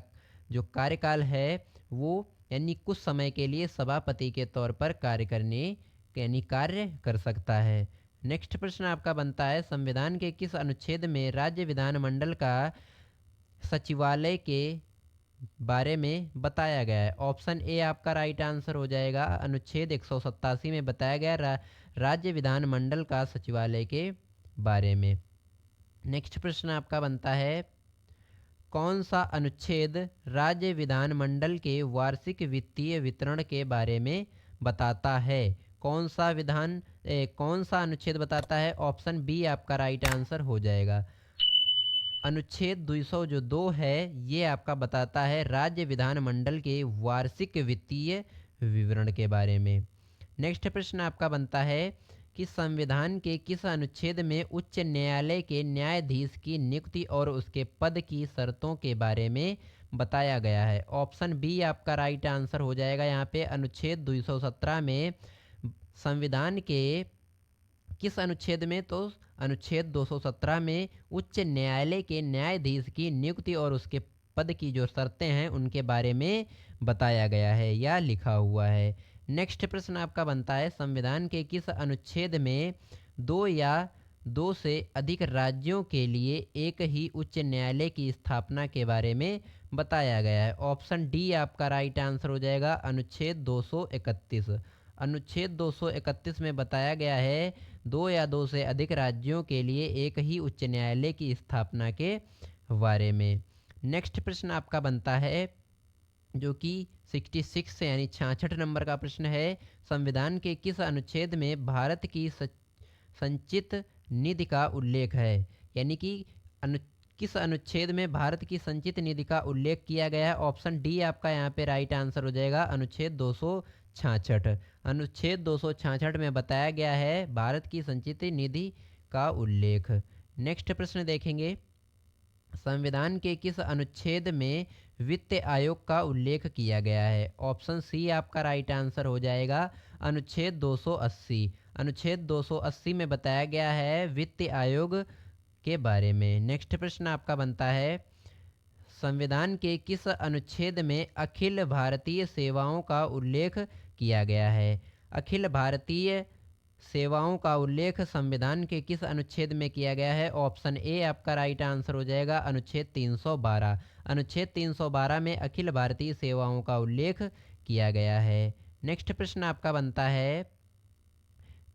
जो कार्यकाल है वो यानी कुछ समय के लिए सभापति के तौर पर कार्य कर सकता है। नेक्स्ट प्रश्न आपका बनता है, संविधान के किस अनुच्छेद में राज्य विधानमंडल का सचिवालय के बारे में बताया गया है? ऑप्शन ए आपका राइट आंसर हो जाएगा। अनुच्छेद 187 में बताया गया राज्य विधानमंडल का सचिवालय के बारे में। नेक्स्ट प्रश्न आपका बनता है, कौन सा अनुच्छेद राज्य विधानमंडल के वार्षिक वित्तीय वितरण के बारे में बताता है? कौन सा अनुच्छेद बताता है? ऑप्शन बी आपका राइट आंसर हो जाएगा। अनुच्छेद 200 जो 2 है ये आपका बताता है राज्य विधानमंडल के वार्षिक वित्तीय विवरण के बारे में। नेक्स्ट प्रश्न आपका बनता है कि संविधान के किस अनुच्छेद में उच्च न्यायालय के न्यायाधीश की नियुक्ति और उसके पद की शर्तों के बारे में बताया गया है? ऑप्शन बी आपका राइट आंसर हो जाएगा। यहाँ पे अनुच्छेद 217 में संविधान के किस अनुच्छेद में? तो अनुच्छेद 217 में उच्च न्यायालय के न्यायाधीश की नियुक्ति और उसके पद की जो शर्तें हैं उनके बारे में बताया गया है या लिखा हुआ है। नेक्स्ट प्रश्न आपका बनता है, संविधान के किस अनुच्छेद में दो या दो से अधिक राज्यों के लिए एक ही उच्च न्यायालय की स्थापना के बारे में बताया गया है? ऑप्शन डी आपका राइट आंसर हो जाएगा। अनुच्छेद 231। अनुच्छेद 231 में बताया गया है दो या दो से अधिक राज्यों के लिए एक ही उच्च न्यायालय की स्थापना के बारे में। नेक्स्ट प्रश्न आपका बनता है जो कि 66 यानी 66 नंबर का प्रश्न है, संविधान के किस अनुच्छेद में भारत की संचित निधि का उल्लेख है? यानी कि किस अनुच्छेद में भारत की संचित निधि का उल्लेख किया गया है? ऑप्शन डी आपका यहाँ पे राइट आंसर हो जाएगा। अनुच्छेद 266। अनुच्छेद 266 में बताया गया है भारत की संचित निधि का उल्लेख। नेक्स्ट प्रश्न देखेंगे, संविधान के किस अनुच्छेद में वित्त आयोग का उल्लेख किया गया है? ऑप्शन सी आपका राइट आंसर हो जाएगा। अनुच्छेद 280। अनुच्छेद 280 में बताया गया है वित्त आयोग के बारे में। नेक्स्ट प्रश्न आपका बनता है, संविधान के किस अनुच्छेद में अखिल भारतीय सेवाओं का उल्लेख किया गया है? अखिल भारतीय सेवाओं का उल्लेख संविधान के किस अनुच्छेद में किया गया है? ऑप्शन ए आपका राइट आंसर हो जाएगा। अनुच्छेद 312। अनुच्छेद 312 में अखिल भारतीय सेवाओं का उल्लेख किया गया है। नेक्स्ट प्रश्न आपका बनता है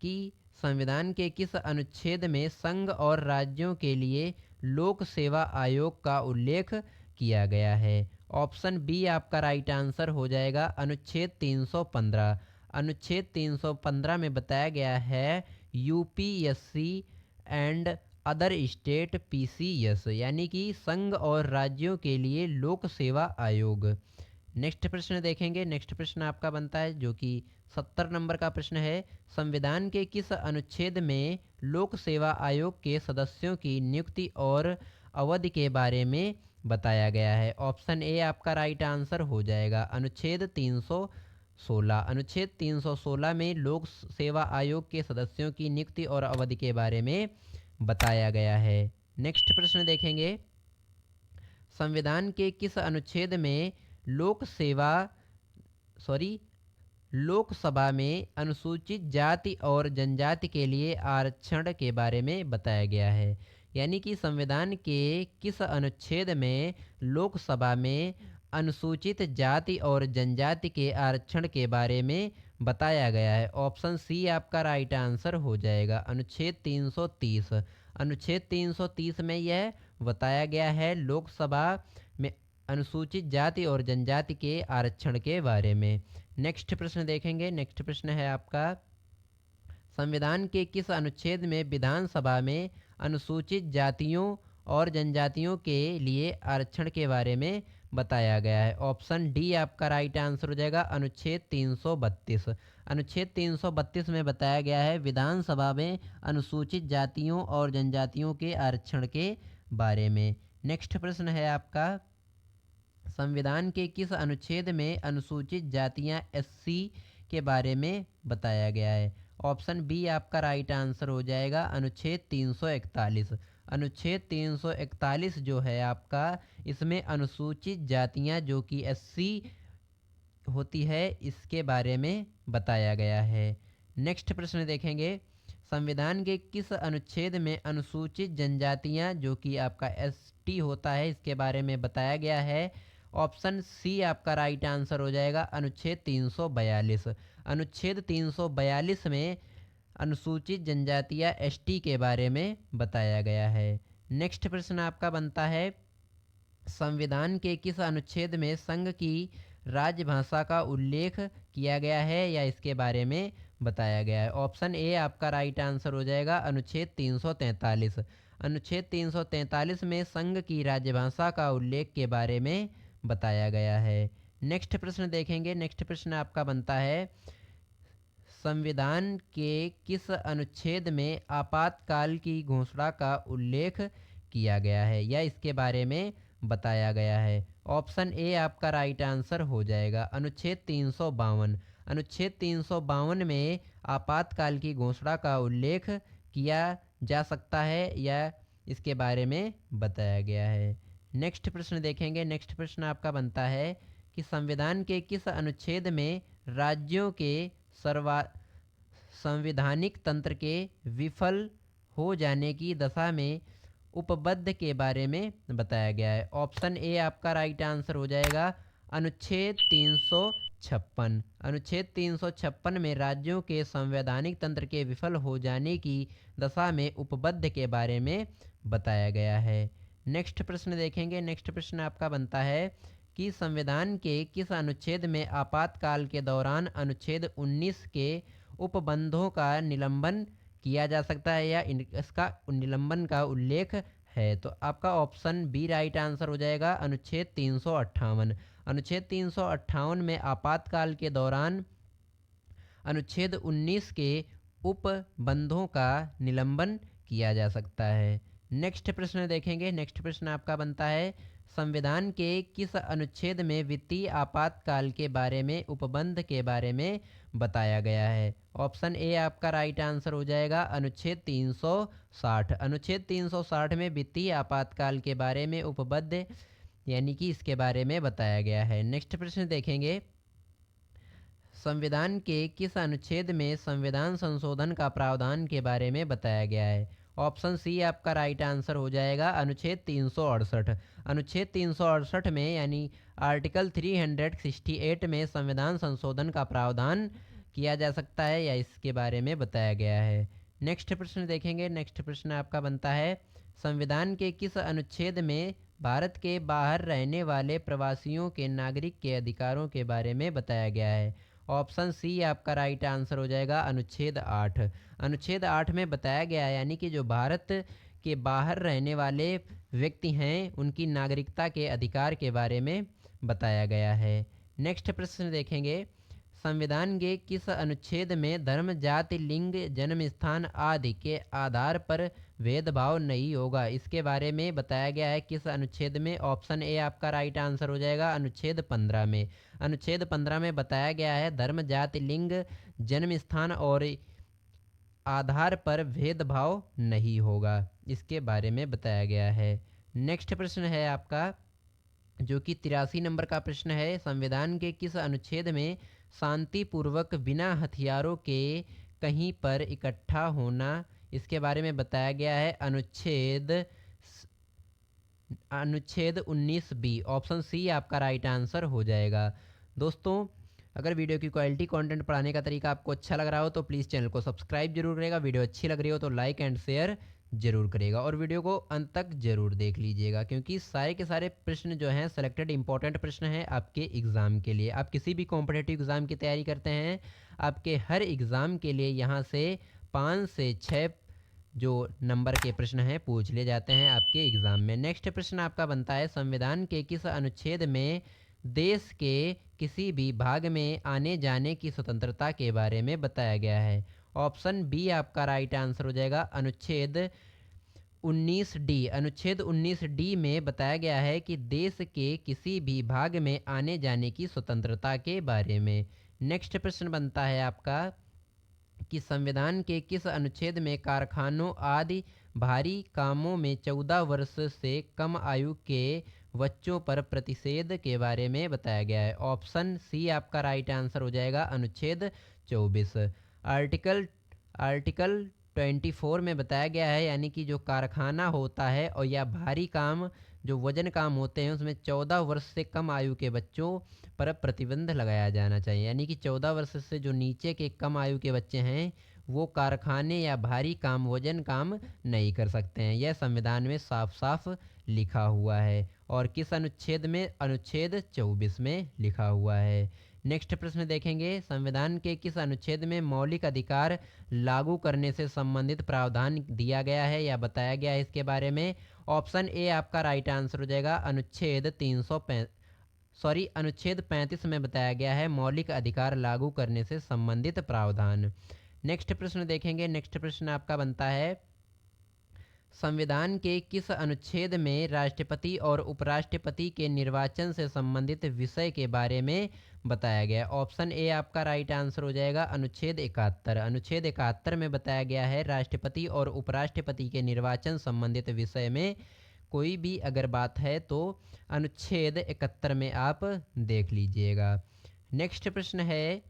कि संविधान के किस अनुच्छेद में संघ और राज्यों के लिए लोक सेवा आयोग का उल्लेख किया गया है? ऑप्शन बी आपका राइट आंसर हो जाएगा। अनुच्छेद 315। अनुच्छेद 315 में बताया गया है UPSC and other state PCS, यानी कि संघ और राज्यों के लिए लोक सेवा आयोग। नेक्स्ट प्रश्न देखेंगे। नेक्स्ट प्रश्न आपका बनता है जो कि 70 नंबर का प्रश्न है, संविधान के किस अनुच्छेद में लोक सेवा आयोग के सदस्यों की नियुक्ति और अवधि के बारे में बताया गया है? ऑप्शन ए आपका राइट आंसर हो जाएगा। अनुच्छेद 316। अनुच्छेद 316 में लोक सेवा आयोग के सदस्यों की नियुक्ति और अवधि के बारे में बताया गया है। नेक्स्ट प्रश्न देखेंगे, संविधान के किस अनुच्छेद में लोकसभा में अनुसूचित जाति और जनजाति के लिए आरक्षण के बारे में बताया गया है? यानी कि संविधान के किस अनुच्छेद में लोकसभा में अनुसूचित जाति और जनजाति के आरक्षण के बारे में बताया गया है। ऑप्शन सी आपका राइट आंसर हो जाएगा, अनुच्छेद 330। अनुच्छेद 330 में यह बताया गया है लोकसभा में अनुसूचित जाति और जनजाति के आरक्षण के बारे में। नेक्स्ट प्रश्न देखेंगे। नेक्स्ट प्रश्न है आपका, संविधान के किस अनुच्छेद में विधानसभा में अनुसूचित जातियों और जनजातियों के लिए आरक्षण के बारे में बताया गया है? ऑप्शन डी आपका राइट आंसर हो जाएगा, अनुच्छेद 332। अनुच्छेद 332 में बताया गया है विधानसभा में अनुसूचित जातियों और जनजातियों के आरक्षण के बारे में। नेक्स्ट प्रश्न है आपका, संविधान के किस अनुच्छेद में अनुसूचित जातियां एससी के बारे में बताया गया है? ऑप्शन बी आपका राइट आंसर हो जाएगा, अनुच्छेद 341। अनुच्छेद 341 जो है आपका, इसमें अनुसूचित जातियां जो कि एससी होती है इसके बारे में बताया गया है। नेक्स्ट प्रश्न देखेंगे, संविधान के किस अनुच्छेद में अनुसूचित जनजातियां जो कि आपका एसटी होता है इसके बारे में बताया गया है? ऑप्शन सी आपका राइट आंसर हो जाएगा, अनुच्छेद 342। अनुच्छेद 342 में अनुसूचित जनजातियां एसटी के बारे में बताया गया है। नेक्स्ट प्रश्न आपका बनता है, संविधान के किस अनुच्छेद में संघ की राजभाषा का उल्लेख किया गया है या इसके बारे में बताया गया है? ऑप्शन ए आपका राइट आंसर हो जाएगा, अनुच्छेद 343। अनुच्छेद 343 में संघ की राजभाषा का उल्लेख के बारे में बताया गया है। नेक्स्ट प्रश्न देखेंगे। नेक्स्ट प्रश्न आपका बनता है, संविधान के किस अनुच्छेद में आपातकाल की घोषणा का उल्लेख किया गया है या इसके बारे में बताया गया है? ऑप्शन ए आपका राइट आंसर हो जाएगा, अनुच्छेद 352। अनुच्छेद 352 में आपातकाल की घोषणा का उल्लेख किया जा सकता है या इसके बारे में बताया गया है। नेक्स्ट प्रश्न देखेंगे। नेक्स्ट प्रश्न आपका बनता है कि संविधान के किस अनुच्छेद में राज्यों के संवैधानिक तंत्र के विफल हो जाने की दशा में उपबद्ध के बारे में बताया गया है? ऑप्शन ए आपका राइट आंसर हो जाएगा, अनुच्छेद 356। अनुच्छेद 356 में राज्यों के संवैधानिक तंत्र के विफल हो जाने की दशा में उपबद्ध के बारे में बताया गया है। नेक्स्ट प्रश्न देखेंगे। नेक्स्ट प्रश्न आपका बनता है कि संविधान के किस अनुच्छेद में आपातकाल के दौरान अनुच्छेद 19 के उपबंधों का निलंबन किया जा सकता है या इसका निलंबन का उल्लेख है? तो आपका ऑप्शन बी राइट आंसर हो जाएगा, अनुच्छेद 358। अनुच्छेद 358 में आपातकाल के दौरान अनुच्छेद 19 के उपबंधों का निलंबन किया जा सकता है। नेक्स्ट प्रश्न देखेंगे। नेक्स्ट प्रश्न आपका बनता है, संविधान के किस अनुच्छेद में वित्तीय आपातकाल के बारे में उपबंध के बारे में बताया गया है? ऑप्शन ए आपका राइट आंसर हो जाएगा, अनुच्छेद 360। अनुच्छेद 360 में वित्तीय आपातकाल के बारे में उपबद्ध यानी कि इसके बारे में बताया गया है। नेक्स्ट प्रश्न देखेंगे, संविधान के किस अनुच्छेद में संविधान संशोधन का प्रावधान के बारे में बताया गया है? ऑप्शन सी आपका राइट आंसर हो जाएगा, अनुच्छेद 368। अनुच्छेद 368 में यानी आर्टिकल 368 में संविधान संशोधन का प्रावधान किया जा सकता है या इसके बारे में बताया गया है। नेक्स्ट प्रश्न देखेंगे। नेक्स्ट प्रश्न आपका बनता है, संविधान के किस अनुच्छेद में भारत के बाहर रहने वाले प्रवासियों के नागरिक के अधिकारों के बारे में बताया गया है? ऑप्शन सी आपका राइट आंसर हो जाएगा, अनुच्छेद 8। अनुच्छेद 8 में बताया गया है यानी कि जो भारत के बाहर रहने वाले व्यक्ति हैं उनकी नागरिकता के अधिकार के बारे में बताया गया है। नेक्स्ट प्रश्न देखेंगे, संविधान के किस अनुच्छेद में धर्म, जाति, लिंग, जन्म स्थान आदि के आधार पर भेदभाव नहीं होगा? इसके बारे में बताया गया है किस अनुच्छेद में? ऑप्शन ए आपका राइट आंसर हो जाएगा, अनुच्छेद 15 में। अनुच्छेद 15 में बताया गया है धर्म, जाति, लिंग, जन्म स्थान और आधार पर भेदभाव नहीं होगा, इसके बारे में बताया गया है। नेक्स्ट प्रश्न है आपका जो कि 83 नंबर का प्रश्न है, संविधान के किस अनुच्छेद में शांतिपूर्वक बिना हथियारों के कहीं पर इकट्ठा होना इसके बारे में बताया गया है? अनुच्छेद 19 बी। ऑप्शन सी आपका राइट आंसर हो जाएगा। दोस्तों अगर वीडियो की क्वालिटी कंटेंट पढ़ाने का तरीका आपको अच्छा लग रहा हो तो प्लीज़ चैनल को सब्सक्राइब जरूर करेगा। वीडियो अच्छी लग रही हो तो लाइक एंड शेयर जरूर करेगा और वीडियो को अंत तक जरूर देख लीजिएगा, क्योंकि सारे के सारे प्रश्न जो हैं सेलेक्टेड इंपॉर्टेंट प्रश्न हैं आपके एग्ज़ाम के लिए। आप किसी भी कॉम्पिटेटिव एग्ज़ाम की तैयारी करते हैं, आपके हर एग्ज़ाम के लिए यहाँ से 5 से 6 जो नंबर के प्रश्न हैं पूछ लिए जाते हैं आपके एग्ज़ाम में। नेक्स्ट प्रश्न आपका बनता है, संविधान के किस अनुच्छेद में देश के किसी भी भाग में आने जाने की स्वतंत्रता के बारे में बताया गया है? ऑप्शन बी आपका राइट आंसर हो जाएगा, अनुच्छेद 19 डी। अनुच्छेद 19 डी में बताया गया है कि देश के किसी भी भाग में आने जाने की स्वतंत्रता के बारे में। नेक्स्ट प्रश्न बनता है आपका कि संविधान के किस अनुच्छेद में कारखानों आदि भारी कामों में 14 वर्ष से कम आयु के बच्चों पर प्रतिषेध के बारे में बताया गया है? ऑप्शन सी आपका राइट आंसर हो जाएगा, अनुच्छेद 24। आर्टिकल आर्टिकल 24 में बताया गया है, यानी कि जो कारखाना होता है और या भारी काम जो वजन काम होते हैं उसमें 14 वर्ष से कम आयु के बच्चों पर प्रतिबंध लगाया जाना चाहिए। यानी कि 14 वर्ष से जो नीचे के कम आयु के बच्चे हैं वो कारखाने या भारी काम वजन काम नहीं कर सकते हैं। यह संविधान में साफ साफ लिखा हुआ है। और किस अनुच्छेद में? अनुच्छेद 24 में लिखा हुआ है। नेक्स्ट प्रश्न देखेंगे, संविधान के किस अनुच्छेद में मौलिक अधिकार लागू करने से संबंधित प्रावधान दिया गया है या बताया गया है इसके बारे में? ऑप्शन ए आपका राइट आंसर हो जाएगा, अनुच्छेद 35 में बताया गया है मौलिक अधिकार लागू करने से संबंधित प्रावधान। नेक्स्ट प्रश्न देखेंगे, नेक्स्ट प्रश्न आपका बनता है, संविधान के किस अनुच्छेद में राष्ट्रपति और उपराष्ट्रपति के निर्वाचन से संबंधित विषय के बारे में बताया गया? ऑप्शन ए आपका राइट आंसर हो जाएगा, अनुच्छेद 71। अनुच्छेद 71 में बताया गया है राष्ट्रपति और उपराष्ट्रपति के निर्वाचन संबंधित विषय में कोई भी अगर बात है तो अनुच्छेद 71 में आप देख लीजिएगा। नेक्स्ट प्रश्न है,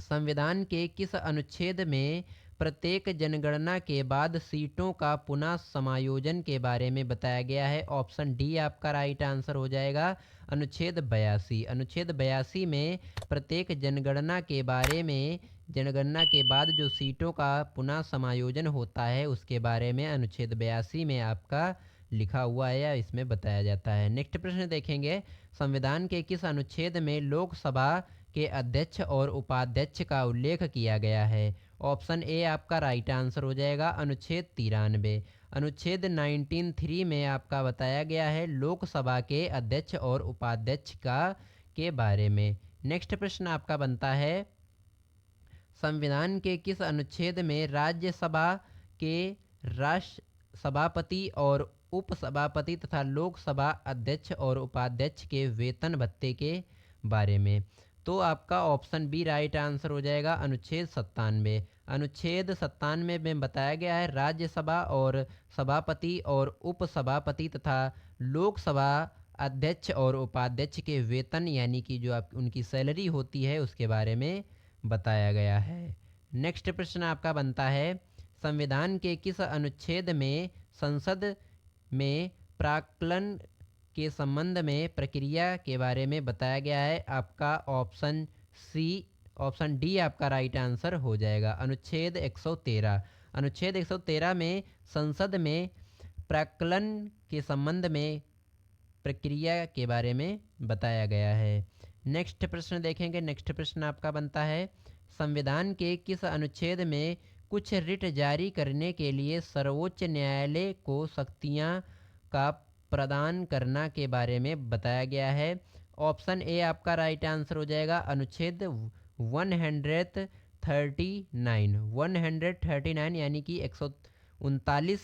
संविधान के किस अनुच्छेद में प्रत्येक जनगणना के बाद सीटों का पुनः समायोजन के बारे में बताया गया है? ऑप्शन डी आपका राइट आंसर हो जाएगा, अनुच्छेद 82। अनुच्छेद 82 में प्रत्येक जनगणना के बारे में जनगणना के बाद जो सीटों का पुनः समायोजन होता है उसके बारे में अनुच्छेद 82 में आपका लिखा हुआ है या इसमें बताया जाता है। नेक्स्ट प्रश्न देखेंगे, संविधान के किस अनुच्छेद में लोकसभा के अध्यक्ष और उपाध्यक्ष का उल्लेख किया गया है? ऑप्शन ए आपका राइट आंसर हो जाएगा, अनुच्छेद 93। अनुच्छेद 193 में आपका बताया गया है लोकसभा के अध्यक्ष और उपाध्यक्ष का के बारे में। नेक्स्ट प्रश्न आपका बनता है, संविधान के किस अनुच्छेद में राज्यसभा के राष्ट्र सभापति और उपसभापति तथा लोकसभा अध्यक्ष और उपाध्यक्ष के वेतन भत्ते के बारे में? तो आपका ऑप्शन बी राइट आंसर हो जाएगा, अनुच्छेद 97। अनुच्छेद 97 में बताया गया है राज्यसभा और सभापति और उपसभापति तथा लोकसभा अध्यक्ष और उपाध्यक्ष के वेतन यानी कि जो आप उनकी सैलरी होती है उसके बारे में बताया गया है। नेक्स्ट प्रश्न आपका बनता है, संविधान के किस अनुच्छेद में संसद में प्राक्कलन के संबंध में प्रक्रिया के बारे में बताया गया है? आपका ऑप्शन सी ऑप्शन डी आपका राइट आंसर हो जाएगा, अनुच्छेद 113। अनुच्छेद 113 में संसद में प्राक्कलन के संबंध में प्रक्रिया के बारे में बताया गया है। नेक्स्ट प्रश्न देखेंगे, नेक्स्ट प्रश्न आपका बनता है, संविधान के किस अनुच्छेद में कुछ रिट जारी करने के लिए सर्वोच्च न्यायालय को शक्तियां का प्रदान करना के बारे में बताया गया है? ऑप्शन ए आपका राइट आंसर हो जाएगा, अनुच्छेद 139 यानी कि 139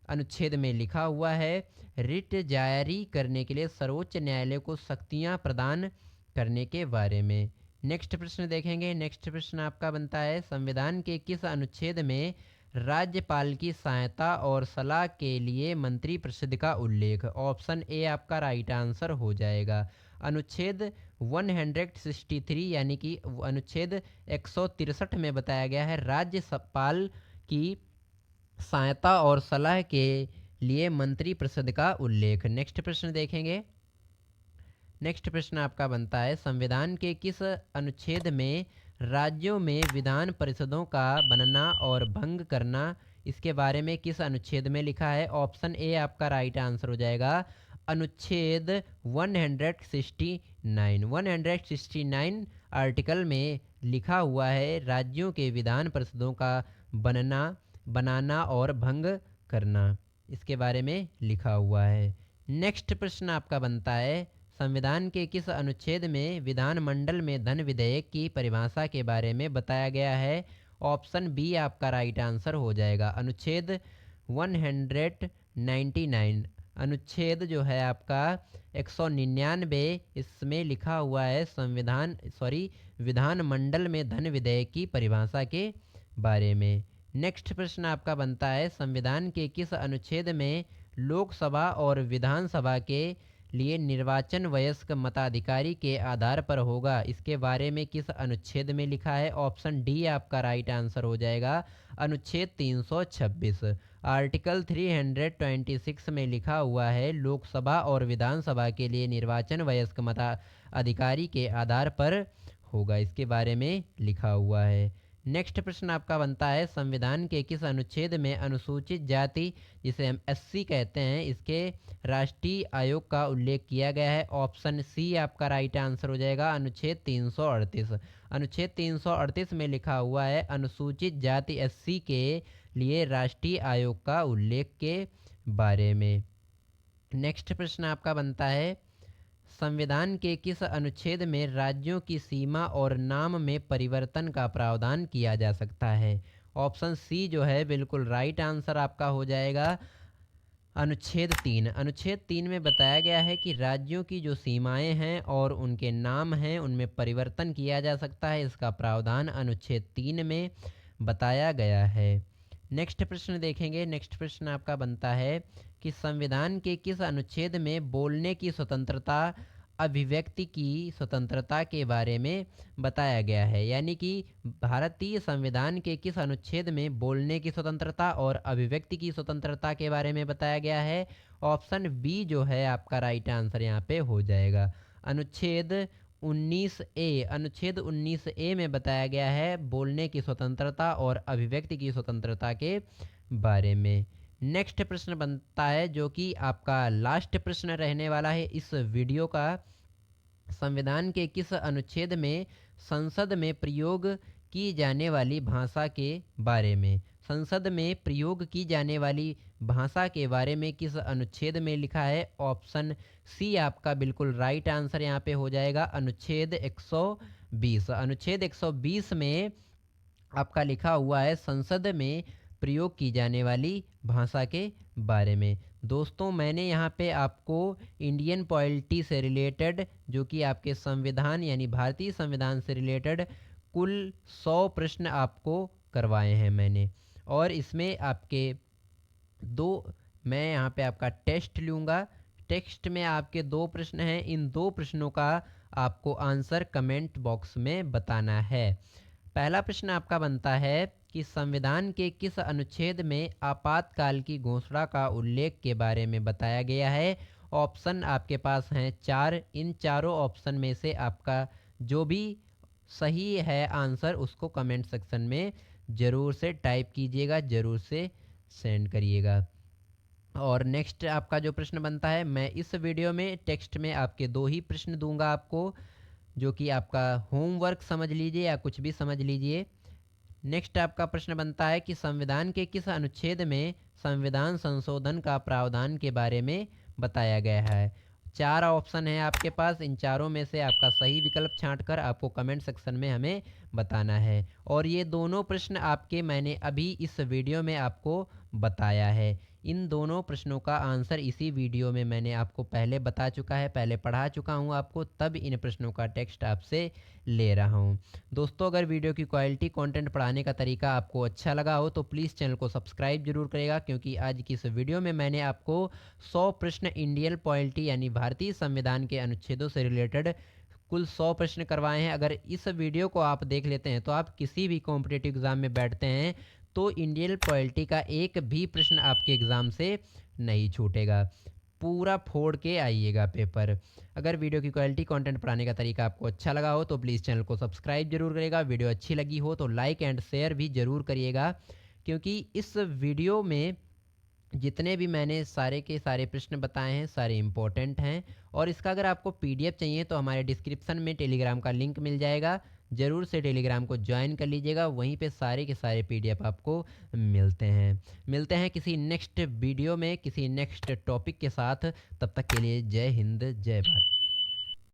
अनुच्छेद में लिखा हुआ है रिट जारी करने के लिए सर्वोच्च न्यायालय को शक्तियां प्रदान करने के बारे में। नेक्स्ट प्रश्न देखेंगे, नेक्स्ट प्रश्न आपका बनता है, संविधान के किस अनुच्छेद में राज्यपाल की सहायता और सलाह के लिए मंत्रिपरिषद का उल्लेख? ऑप्शन ए आपका राइट आंसर हो जाएगा, अनुच्छेद 163 यानी कि अनुच्छेद 163 में बताया गया है राज्यपाल की सहायता और सलाह के लिए मंत्रिपरिषद का उल्लेख। नेक्स्ट प्रश्न देखेंगे, नेक्स्ट प्रश्न आपका बनता है, संविधान के किस अनुच्छेद में राज्यों में विधान परिषदों का बनना और भंग करना, इसके बारे में किस अनुच्छेद में लिखा है? ऑप्शन ए आपका राइट आंसर हो जाएगा, अनुच्छेद 169। 169 आर्टिकल में लिखा हुआ है राज्यों के विधान परिषदों का बनना, बनाना और भंग करना, इसके बारे में लिखा हुआ है। नेक्स्ट प्रश्न आपका बनता है, संविधान के किस अनुच्छेद में विधानमंडल में धन विधेयक की परिभाषा के बारे में बताया गया है? ऑप्शन बी आपका राइट आंसर हो जाएगा, अनुच्छेद 199। अनुच्छेद जो है आपका 199, इसमें लिखा हुआ है विधानमंडल में धन विधेयक की परिभाषा के बारे में। नेक्स्ट प्रश्न आपका बनता है, संविधान के किस अनुच्छेद में लोकसभा और विधानसभा के लिए निर्वाचन वयस्क मताधिकारी के आधार पर होगा, इसके बारे में किस अनुच्छेद में लिखा है? ऑप्शन डी आपका राइट आंसर हो जाएगा, अनुच्छेद 326। आर्टिकल 326 में लिखा हुआ है लोकसभा और विधानसभा के लिए निर्वाचन वयस्क मताधिकारी के आधार पर होगा, इसके बारे में लिखा हुआ है। नेक्स्ट प्रश्न आपका बनता है, संविधान के किस अनुच्छेद में अनुसूचित जाति, जिसे हम एससी कहते हैं, इसके राष्ट्रीय आयोग का उल्लेख किया गया है? ऑप्शन सी आपका राइट आंसर हो जाएगा, अनुच्छेद 338। अनुच्छेद 338 में लिखा हुआ है अनुसूचित जाति एससी के लिए राष्ट्रीय आयोग का उल्लेख के बारे में। नेक्स्ट प्रश्न आपका बनता है, संविधान के किस अनुच्छेद में राज्यों की सीमा और नाम में परिवर्तन का प्रावधान किया जा सकता है? ऑप्शन सी जो है बिल्कुल राइट आंसर आपका हो जाएगा, अनुच्छेद 3। अनुच्छेद 3 में बताया गया है कि राज्यों की जो सीमाएं हैं और उनके नाम हैं उनमें परिवर्तन किया जा सकता है, इसका प्रावधान अनुच्छेद 3 में बताया गया है। नेक्स्ट प्रश्न देखेंगे। नेक्स्ट प्रश्न आपका बनता है कि संविधान के किस अनुच्छेद में बोलने की स्वतंत्रता, अभिव्यक्ति की स्वतंत्रता के बारे में बताया गया है? यानी कि भारतीय संविधान के किस अनुच्छेद में बोलने की स्वतंत्रता और अभिव्यक्ति की स्वतंत्रता के बारे में बताया गया है? ऑप्शन बी जो है आपका राइट आंसर यहाँ पे हो जाएगा, अनुच्छेद 19A। अनुच्छेद 19A में बताया गया है बोलने की स्वतंत्रता और अभिव्यक्ति की स्वतंत्रता के बारे में। नेक्स्ट प्रश्न बनता है जो कि आपका लास्ट प्रश्न रहने वाला है इस वीडियो का, संविधान के किस अनुच्छेद में संसद में प्रयोग की जाने वाली भाषा के बारे में? संसद में प्रयोग की जाने वाली भाषा के बारे में किस अनुच्छेद में लिखा है? ऑप्शन सी आपका बिल्कुल राइट आंसर यहाँ पे हो जाएगा, अनुच्छेद 120। अनुच्छेद 120 में आपका लिखा हुआ है संसद में प्रयोग की जाने वाली भाषा के बारे में। दोस्तों मैंने यहाँ पे आपको इंडियन पॉलिटी से रिलेटेड, जो कि आपके संविधान यानी भारतीय संविधान से रिलेटेड कुल 100 प्रश्न आपको करवाए हैं मैंने, और इसमें आपके मैं यहाँ पे आपका टेस्ट लूँगा। टेक्स्ट में आपके 2 प्रश्न हैं, इन 2 प्रश्नों का आपको आंसर कमेंट बॉक्स में बताना है। पहला प्रश्न आपका बनता है कि संविधान के किस अनुच्छेद में आपातकाल की घोषणा का उल्लेख के बारे में बताया गया है? ऑप्शन आपके पास हैं 4। इन चारों ऑप्शन में से आपका जो भी सही है आंसर उसको कमेंट सेक्शन में ज़रूर से टाइप कीजिएगा, ज़रूर से सेंड करिएगा। और नेक्स्ट आपका जो प्रश्न बनता है, मैं इस वीडियो में टेक्स्ट में आपके 2 ही प्रश्न दूंगा आपको, जो कि आपका होमवर्क समझ लीजिए या कुछ भी समझ लीजिए। नेक्स्ट आपका प्रश्न बनता है कि संविधान के किस अनुच्छेद में संविधान संशोधन का प्रावधान के बारे में बताया गया है? 4 ऑप्शन है आपके पास, इन चारों में से आपका सही विकल्प छांटकर आपको कमेंट सेक्शन में हमें बताना है। और ये दोनों प्रश्न आपके मैंने अभी इस वीडियो में आपको बताया है। इन दोनों प्रश्नों का आंसर इसी वीडियो में मैंने आपको पहले बता चुका है, पहले पढ़ा चुका हूँ आपको, तब इन प्रश्नों का टेक्स्ट आपसे ले रहा हूँ। दोस्तों अगर वीडियो की क्वालिटी, कंटेंट पढ़ाने का तरीका आपको अच्छा लगा हो तो प्लीज़ चैनल को सब्सक्राइब जरूर करेगा, क्योंकि आज की इस वीडियो में मैंने आपको 100 प्रश्न इंडियन पॉलिटी यानी भारतीय संविधान के अनुच्छेदों से रिलेटेड कुल 100 प्रश्न करवाए हैं। अगर इस वीडियो को आप देख लेते हैं तो आप किसी भी कॉम्पिटिटिव एग्ज़ाम में बैठते हैं तो इंडियन पॉलिटी का एक भी प्रश्न आपके एग्ज़ाम से नहीं छूटेगा। पूरा फोड़ के आइएगा पेपर। अगर वीडियो की क्वालिटी, कंटेंट पढ़ाने का तरीका आपको अच्छा लगा हो तो प्लीज़ चैनल को सब्सक्राइब जरूर करिएगा। वीडियो अच्छी लगी हो तो लाइक एंड शेयर भी ज़रूर करिएगा, क्योंकि इस वीडियो में जितने भी मैंने सारे के सारे प्रश्न बताए हैं सारे इम्पोर्टेंट हैं। और इसका अगर आपको पीडीएफ चाहिए तो हमारे डिस्क्रिप्शन में टेलीग्राम का लिंक मिल जाएगा, ज़रूर से टेलीग्राम को ज्वाइन कर लीजिएगा, वहीं पे सारे के सारे पीडीएफ आपको मिलते हैं किसी नेक्स्ट वीडियो में किसी नेक्स्ट टॉपिक के साथ। तब तक के लिए जय हिंद जय भारत।